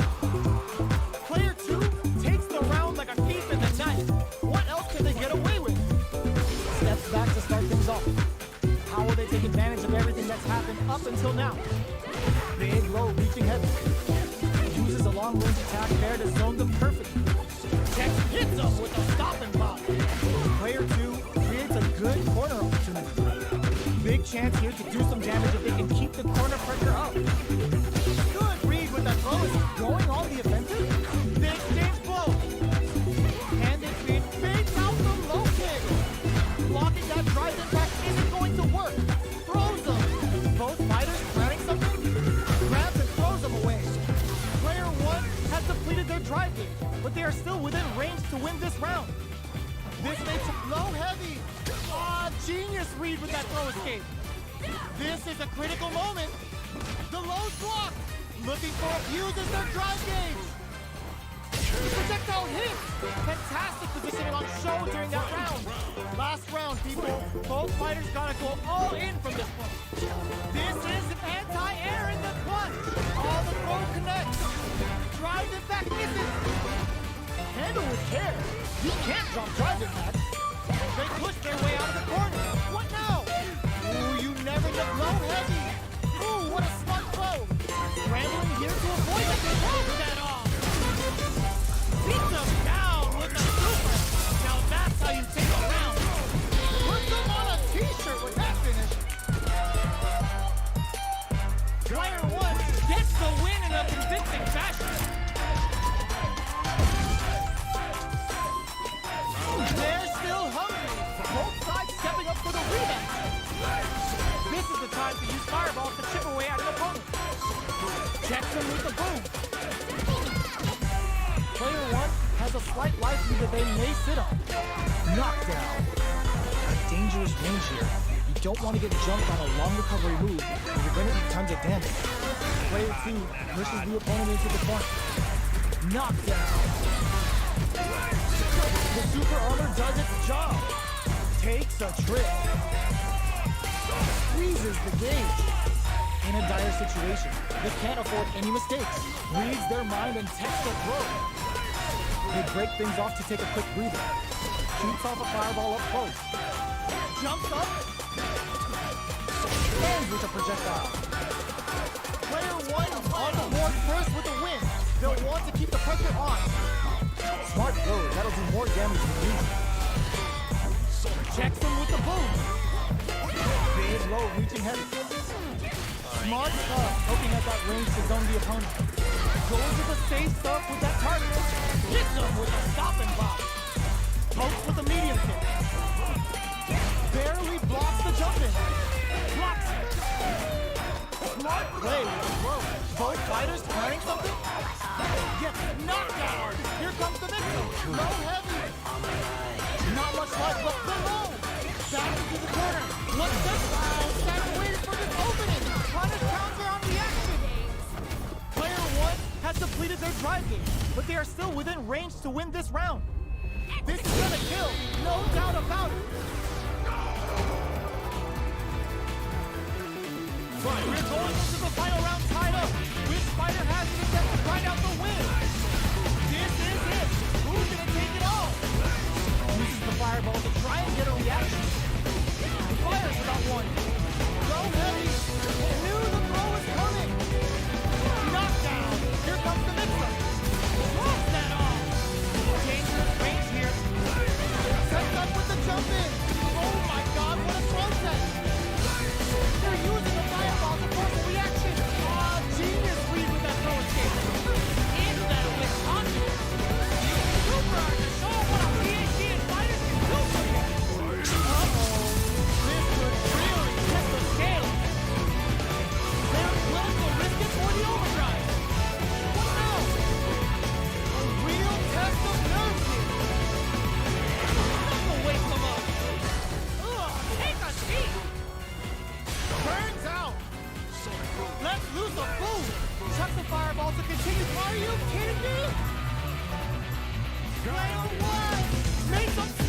Player two takes the round like a thief in the night. What else can they get away with? Steps back to start things off. How will they take advantage of everything that's happened up until now? Big, low, reaching heavy. Uses a long-range attack there to zone them perfectly. Tex hits them with a stop and pop. Player two creates a good corner opportunity. Big chance here to do some damage if they can keep the corner pressure up. Good read with that throw. Is going on the offensive? Big exchange blow. And they create fades out the low kick. Blocking that drive impact isn't going to work. Throws them. Both fighters planning something. Grabs and throws them away. Player one has depleted their drive gauge, but they are still within range to win this round. This makes it low heavy. Genius read with that throw escape. This is a critical moment. The low's blocked. Looking for a fuse as their drive gauge. The projectile hits. Fantastic positioning on show during that round. Last round, people. Both fighters gotta go all in from this point. This is an anti-air in the clutch. All the throw connects. Drive impact misses. Handle with care. You can't drop drive impact. They push their way out of the corner. What now? Ooh, you never know. Low heavy. Ooh, what a smart throw. Scrambling here to avoid it. Throws that off. Beats them down with a super. Now that's how you take a round. Put them on a t-shirt with that finish. Player one gets the win in a convincing fashion. They're still hungry. Both sides stepping up for the rematch. This is the time to use fireballs to chip away at an opponent. Jackson with the boom. Player one has a slight life lead that they may sit on. Knockdown. A dangerous range here. You don't want to get jumped on a long recovery move, or you're going to do tons of damage. Player two pushes the opponent into the corner. Knockdown. The super armor does its job. Takes a trip. Squeezes the gauge. In a dire situation, they can't afford any mistakes. Reads their mind and takes the throw. They break things off to take a quick breather. Shoots off a fireball up close. Jumps up. Ends with a projectile. Player one on the board first with a win. They'll want to keep the pressure on. Smart throw, that'll do more damage than usual. Jackson with the boom. Big low, reaching heavy. Smart stuff, hoping at that range to zone the opponent. Goes to the safe stuff with that target. Hits him with a stop and pop. Pokes with a medium kick. Barely blocks the jump in. Blocks it. Smart play with the throw. Both fighters planning something. Gets knocked out. Here comes the mix-up. Low heavy. Not much life left below. Back into the corner. What's this? Stand waiting for this opening. Punish counter on the action. Player one has depleted their drive gauge, but they are still within range to win this round. This is gonna kill. No doubt about it. We're going into the final round tied up. Which fighter has it in them to grind out the win? This is it. Who's gonna take it all? Uses the fireball to try and get a reaction. Fires without one. Throw heavy. Knew the throw was coming. Knockdown. Here comes the mix-up. Throws that off. Dangerous range here. Sets up with the jump in. Oh my god, what a throw set. They're using the fireball to force a reaction. Genius read with that throw escape. Into that with confidence. Super hard to show what a PhD in fighters can do for you. Uh-oh. This could really test the scale. They're willing to risk it for the overdrive. What now? A real test of nerve here. Let's lose the fool. Chuck the fireball to continue. Are you kidding me? Player one. Make some